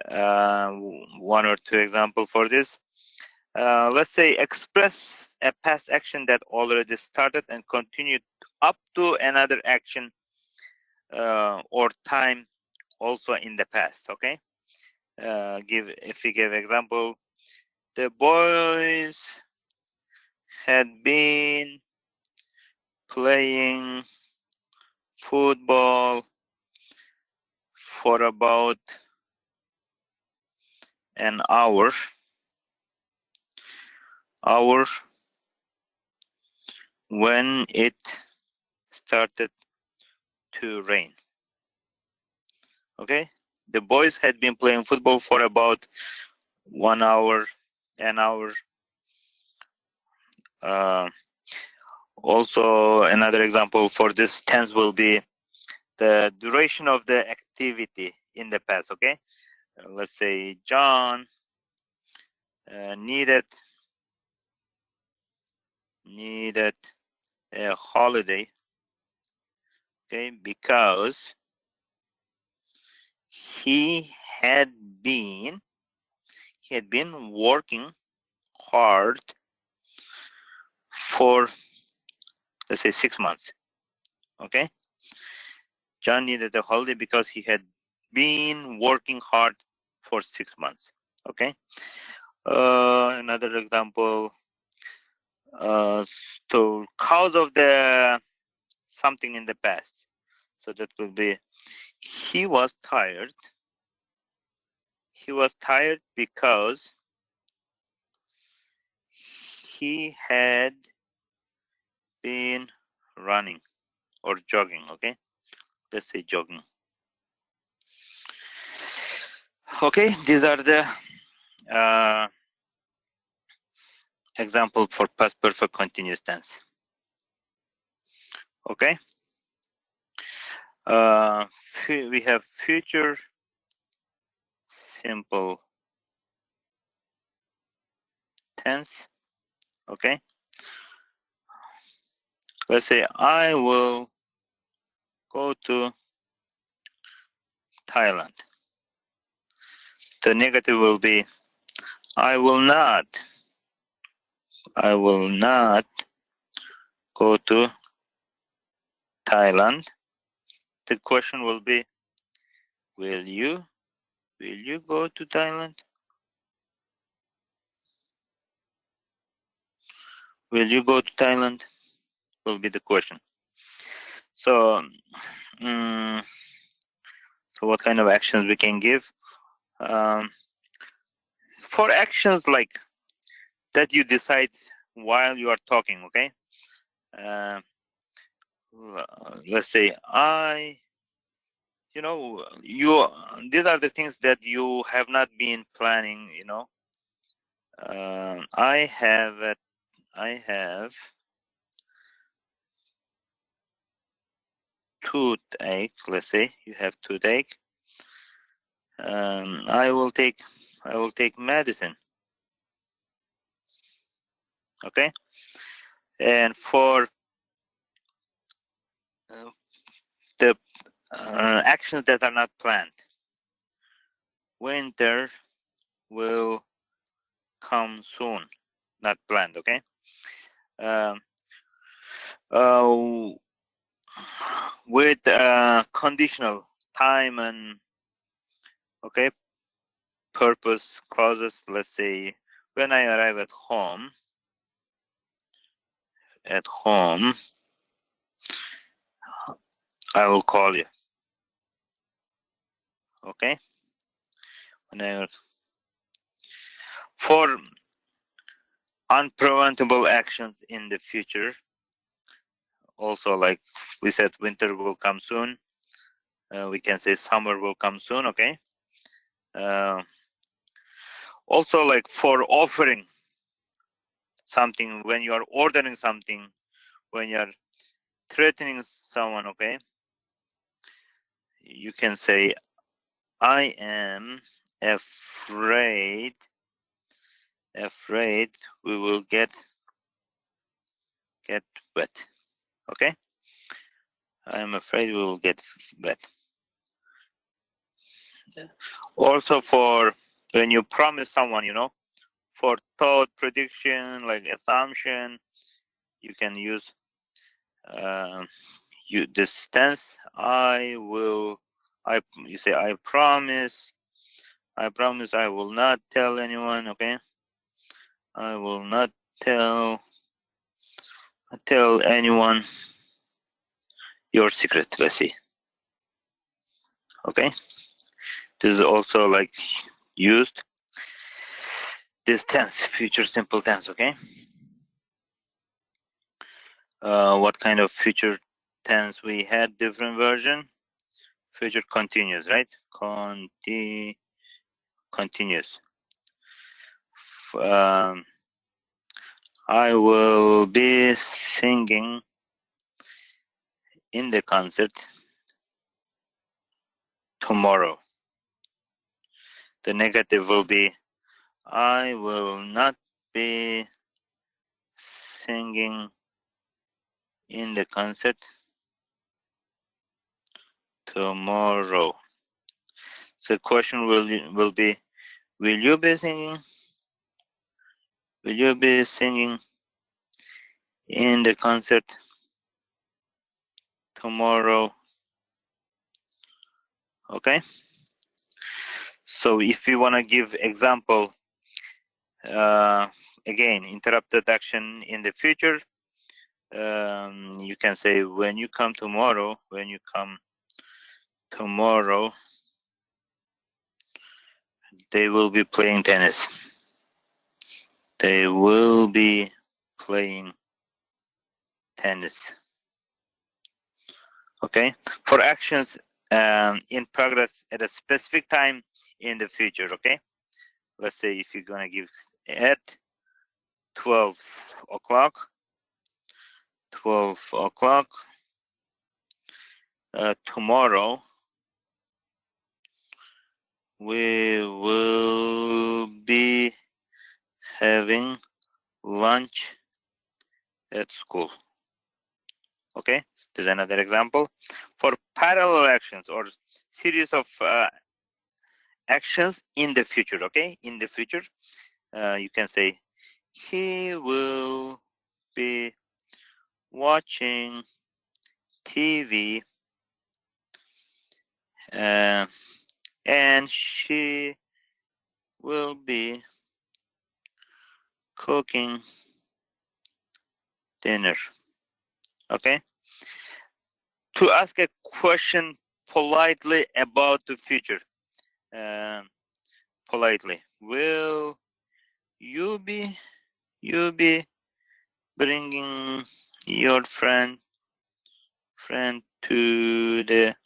one or two examples for this. Let's say express a past action that already started and continued up to another action or time also in the past. Okay. If we give example, the boys had been playing football for about an hour when it started to rain. Okay, the boys had been playing football for about 1 hour, an hour. Also, another example for this tense will be the duration of the activity in the past. Okay, let's say John needed a holiday. Okay, because he had been working hard for, let's say, 6 months. Okay, John needed a holiday because he had been working hard for 6 months. Okay, another example, so cause of the something in the past, so that will be he was tired because he had been running or jogging. Okay, let's say jogging. Okay, these are the example for past perfect continuous tense. Okay, we have future simple tense. Okay, let's say I will go to Thailand. The negative will be I will not go to Thailand. The question will be, will you go to Thailand? Will you go to Thailand? Will be the question. So, so what kind of actions we can give? For actions like that you decide while you are talking, okay? Let's say these are the things that you have not been planning, I have toothache. Let's say you have toothache. I will take medicine. Okay, and for the actions that are not planned, winter will come soon. Not planned. Okay. With conditional time and purpose clauses. Let's say when I arrive at home, I will call you. Okay. For unpreventable actions in the future, also like we said, winter will come soon. We can say summer will come soon. Okay. Also, like for offering something, when you are ordering something, when you are threatening someone, okay, you can say I am afraid we will get wet. Okay, I am afraid we will get wet. Also, for when you promise someone, for thought prediction, like assumption, you can use this tense. You say I promise I will not tell anyone. Okay, I will not tell Tell anyone your secret. Let's see. Okay. This is also like used. This tense, future simple tense. Okay. What kind of future tense we had? Different version. Future continuous, right? Continuous. I will be singing in the concert tomorrow. The negative will be I will not be singing in the concert tomorrow. The question will be will you be singing? Will you be singing in the concert tomorrow? Okay. So if you want to give example, again, interrupted action in the future, you can say when you come tomorrow, they will be playing tennis. They will be playing tennis. Okay. For actions in progress at a specific time in the future. Okay. Let's say if you're gonna give at 12 o'clock, tomorrow we will be having lunch at school. Okay, there's another example. For parallel actions or series of actions in the future. Okay, in the future, you can say he will be watching TV and she will be cooking dinner. Okay. To ask a question politely about the future. Politely. Will you be bringing your friend to the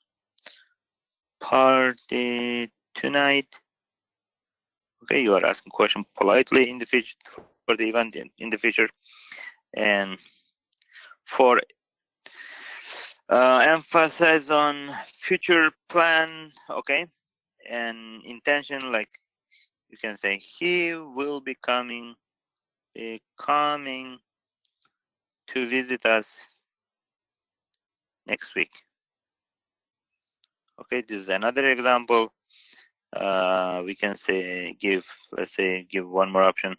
party tonight? Okay, you are asking question politely in the future for the event in the future, and for emphasize on future plan. Okay, and intention, like you can say he will be coming to visit us next week. Okay, this is another example. We can say let's say give one more option.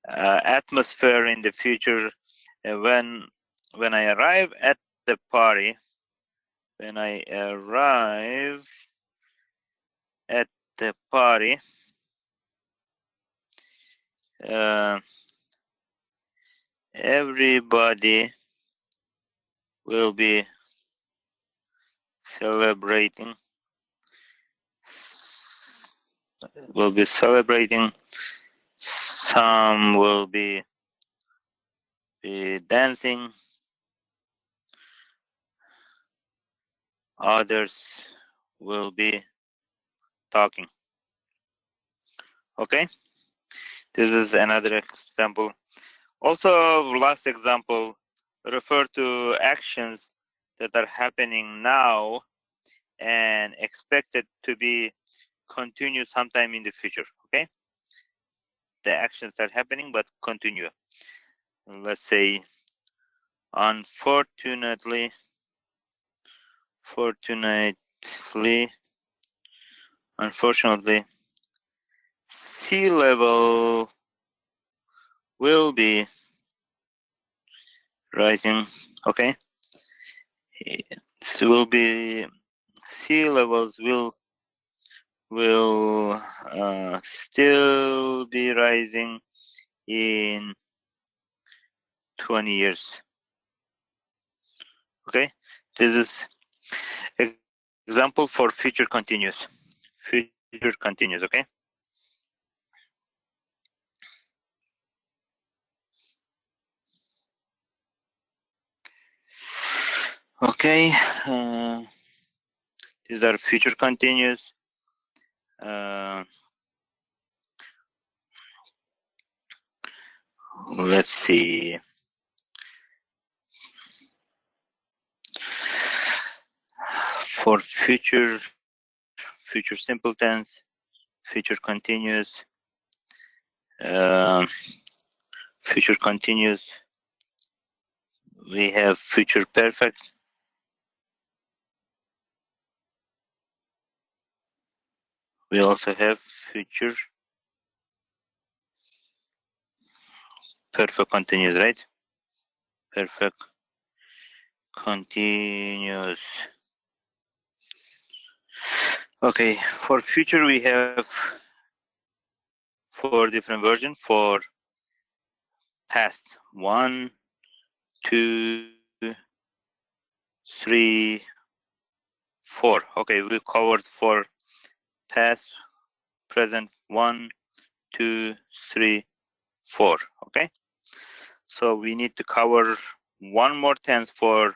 Atmosphere in the future. When I arrive at the party, everybody will be celebrating. Some will be dancing. Others will be talking. Okay, this is another example. Also, last example, refer to actions that are happening now and expected to be continued sometime in the future. Okay, the actions are happening but continue. Let's say, unfortunately, sea level will be rising. Okay, sea levels will still be rising in 20 years. Okay, this is example for future continuous. Future continuous. Okay. Okay. These are future continuous. Let's see. For future simple tense, future continuous, future continuous, we have future perfect. We also have future perfect continuous, right? Perfect continuous. Okay, for future we have 4 different versions. For past, 1, 2, 3, 4. Okay, we covered for past, present, 1, 2, 3, 4. Okay, so we need to cover one more tense for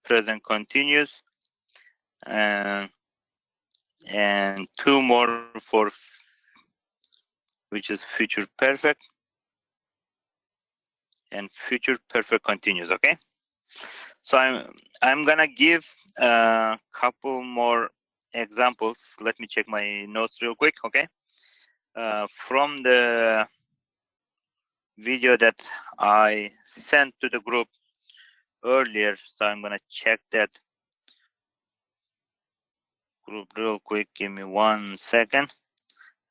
present continuous and 2 more for which is future perfect and future perfect continuous. Okay, so I'm gonna give a couple more examples. Let me check my notes real quick. Okay, from the video that I sent to the group earlier, so I'm gonna check that group real quick. Give me 1 second.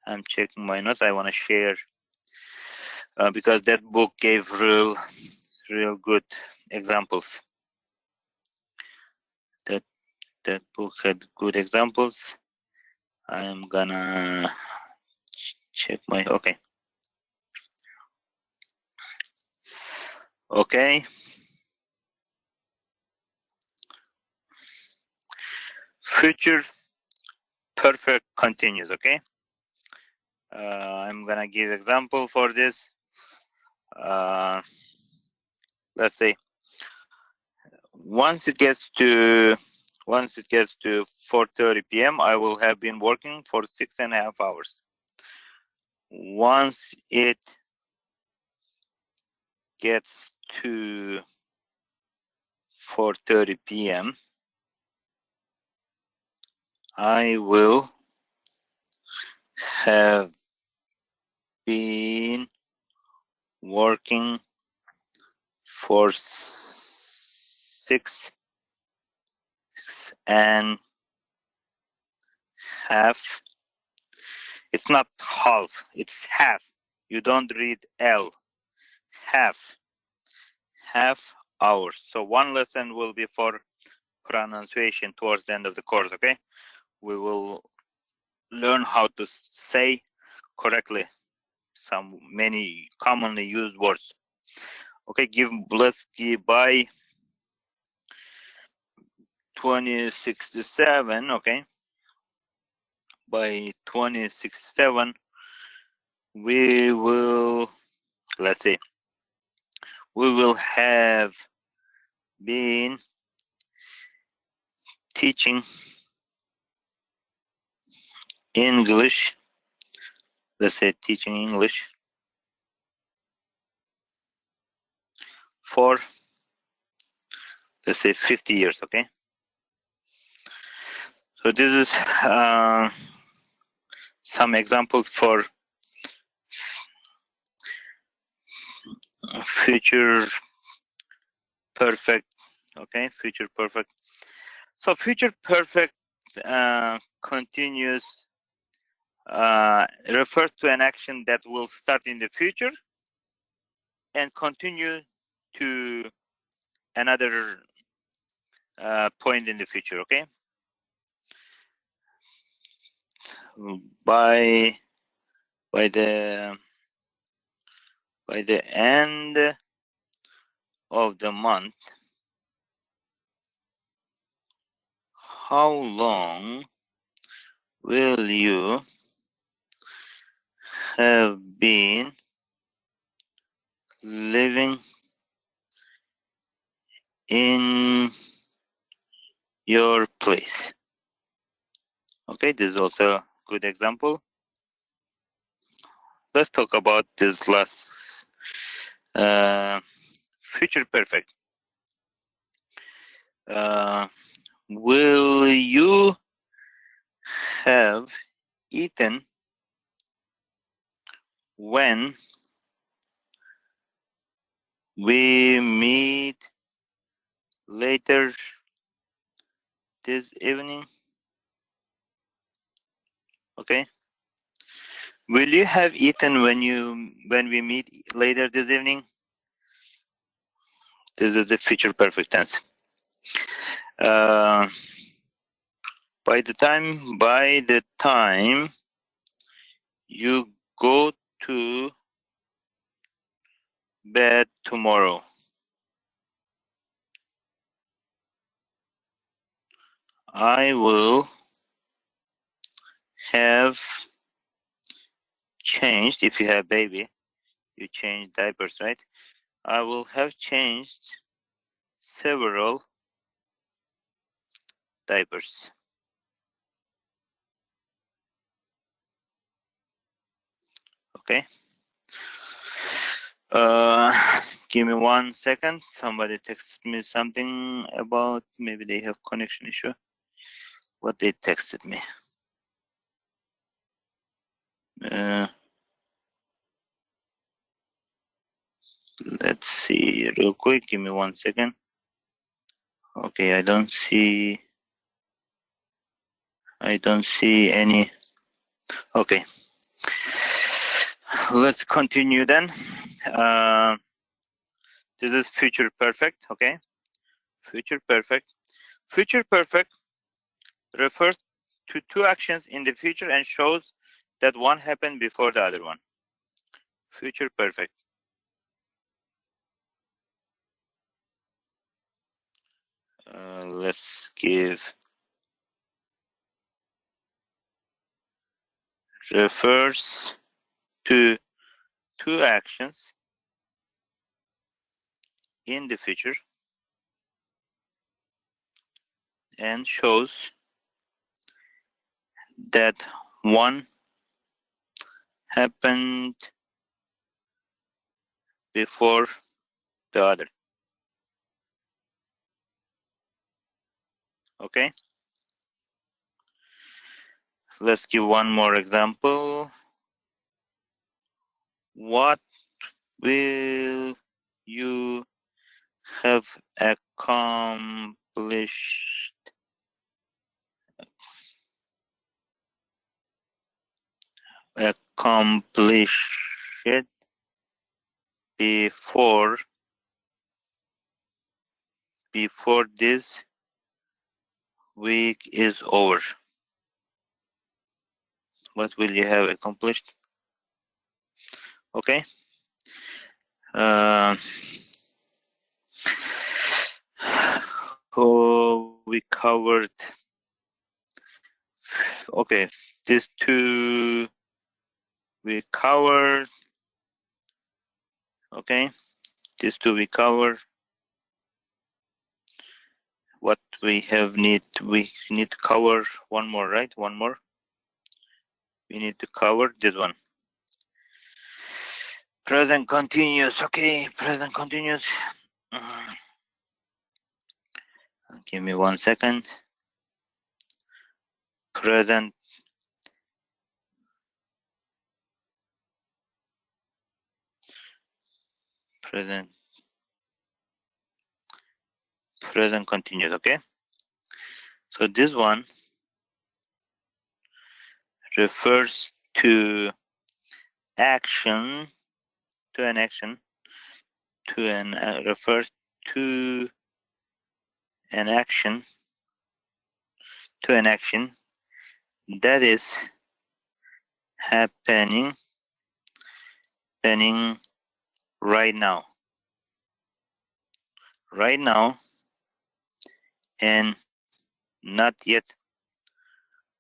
I'm checking my notes. I want to share because that book gave real good examples. That book had good examples. I'm gonna check my okay. Future perfect continuous. Okay, I'm gonna give example for this. Let's say once it gets to 4:30 p.m. I will have been working for 6.5 hours. Once it gets to 4:30 p.m. I will have been working for 6.5. It's not half, it's half. You don't read L. Half hours. So one lesson will be for pronunciation towards the end of the course. Okay, we will learn how to say correctly many commonly used words. Okay, let's give by 2067. Okay, by 2067 we will, let's see, we will have been teaching English. Let's say teaching English for, let's say, 50 years. Okay, so this is some examples for future perfect. Okay, future perfect. So future perfect continuous refers to an action that will start in the future and continue to another point in the future. Okay, by the end of the month, how long will you have been living in your place? Okay, this is also a good example. Let's talk about this last future perfect. Will you have eaten when we meet later this evening? Okay. Will you have eaten when we meet later this evening? This is the future perfect tense. By the time you go to bed tomorrow, I will have changed. If you have baby, you change diapers, right? I will have changed several diapers. Okay. Give me 1 second. Somebody texted me something about maybe they have connection issue. What they texted me. Let's see real quick. Give me 1 second. Okay, I don't see any. Okay. Let's continue then. This is future perfect. Okay. Future perfect. Future perfect refers to two actions in the future and shows that one happened before the other one. Future perfect. Let's give refers to two actions in the future and shows that one happened before the other. Okay. Let's give one more example. What will you have accomplished before this week is over? What will you have accomplished? Okay. We covered. Okay, these two we covered. Okay, these two we covered. What we need to cover one more, right? One more. We need to cover this one. Present continuous. Okay, present continuous. Give me 1 second. Present continuous. Okay, so this one refers to action, refers to an action that is happening right now, and not yet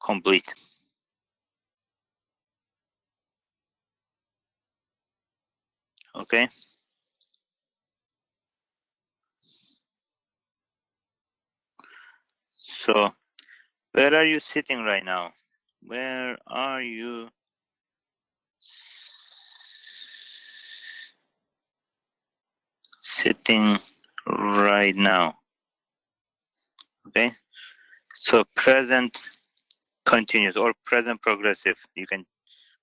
complete. Okay. So where are you sitting right now? Where are you sitting right now? Okay. So present continuous or present progressive. You can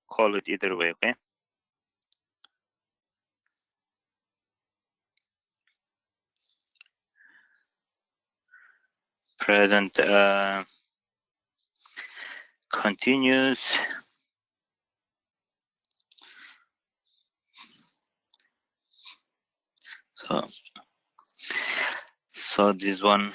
call it either way. Okay. Present continuous. So this one.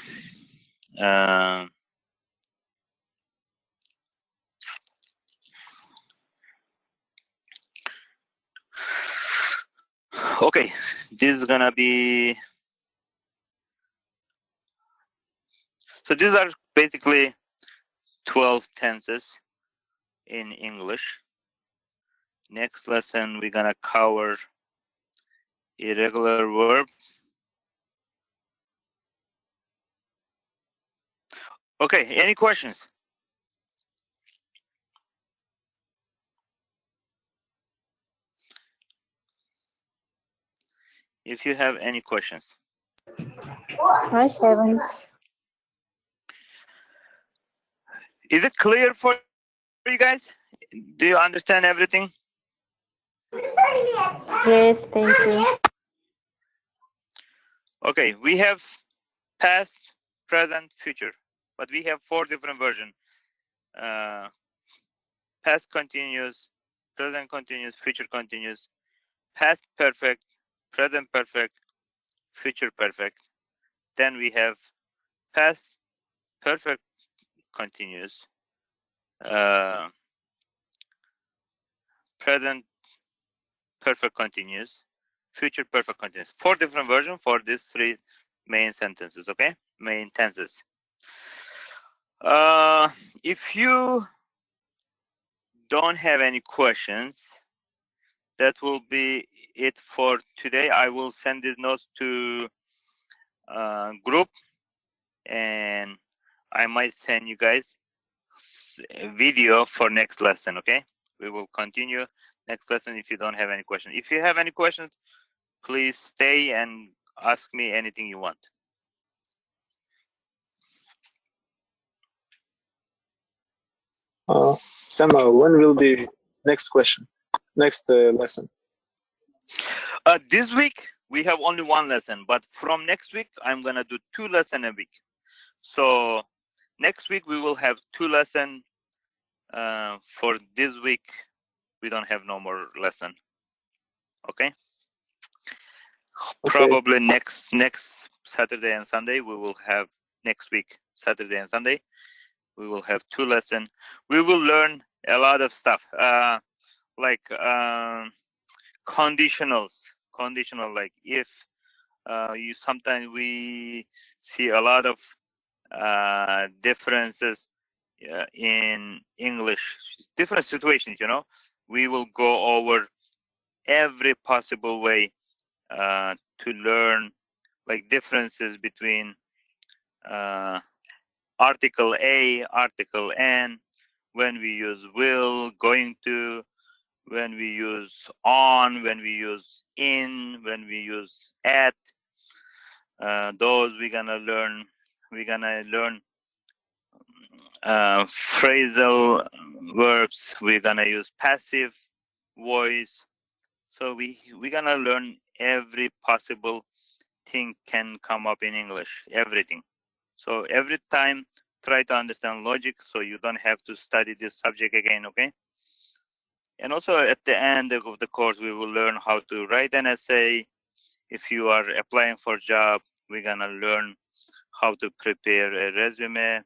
Okay, this is gonna be. So these are basically 12 tenses in English. Next lesson, we're gonna cover irregular verb. Okay, any questions? If you have any questions. I haven't. Is it clear for you guys? Do you understand everything? Yes, thank you. Okay, we have past, present, future, but we have 4 different versions. Past continuous, present continuous, future continuous, past perfect, present perfect, future perfect. Then we have past perfect continuous, present perfect continuous, future perfect continuous. 4 different versions for these 3 main sentences. Okay, main tenses. If you don't have any questions, that will be it for today. I will send these notes to group, and I might send you guys a video for next lesson. Okay, we will continue next lesson if you don't have any questions. If you have any questions, please stay and ask me anything you want. Samuel, when will be next lesson? This week we have only 1 lesson, but from next week I'm gonna do 2 lessons a week. So next week we will have 2 lessons. For this week we don't have no more lesson. Okay. Probably next Saturday and Sunday we will have, next week Saturday and Sunday we will have 2 lessons. We will learn a lot of stuff, like conditional, like if you sometimes we see a lot of differences in English, different situations, you know. We will go over every possible way to learn, like differences between article A, article N, when we use will, going to, when we use on, when we use in, when we use at. Those we're gonna learn. Phrasal verbs. We're gonna use passive voice. So we're gonna learn every possible thing can come up in English, everything. So every time try to understand logic so you don't have to study this subject again. Okay. And also at the end of the course we will learn how to write an essay. If you are applying for a job, we're gonna learn how to prepare a resume,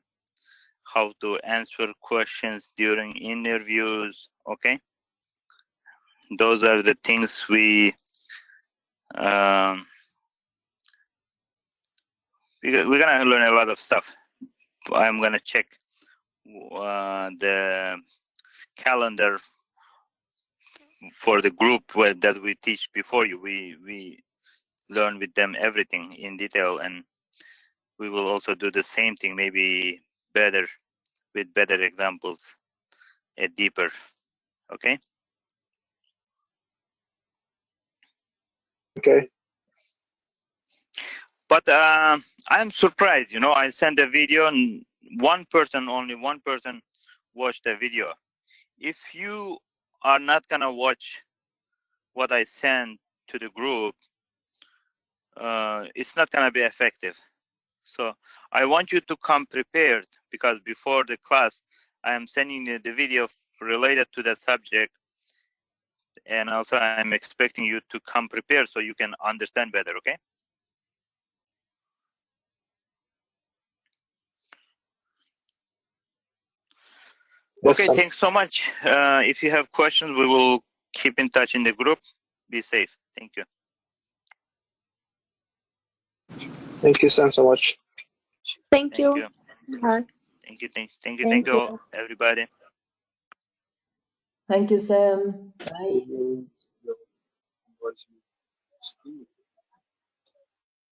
how to answer questions during interviews. Okay, those are the things we're gonna learn a lot of stuff. I'm gonna check the calendar for the group that we teach before you. We learn with them everything in detail, and we will also do the same thing, maybe better, with better examples, deeper. Okay. Okay. But I'm surprised. You know, I sent a video, and only one person watched the video. If you are not gonna watch what I send to the group, it's not gonna be effective. So I want you to come prepared, because before the class, I am sending you the video related to the subject, and also I'm expecting you to come prepared so you can understand better. Okay. Yes, Okay. Sam. Thanks so much. If you have questions, we will keep in touch in the group. Be safe. Thank you. Thank you, Sam, so much. Thank Thank you. you. Bye. Thank you. Thank you. Thank Thank you, you. everybody. Thank you, Sam. Bye.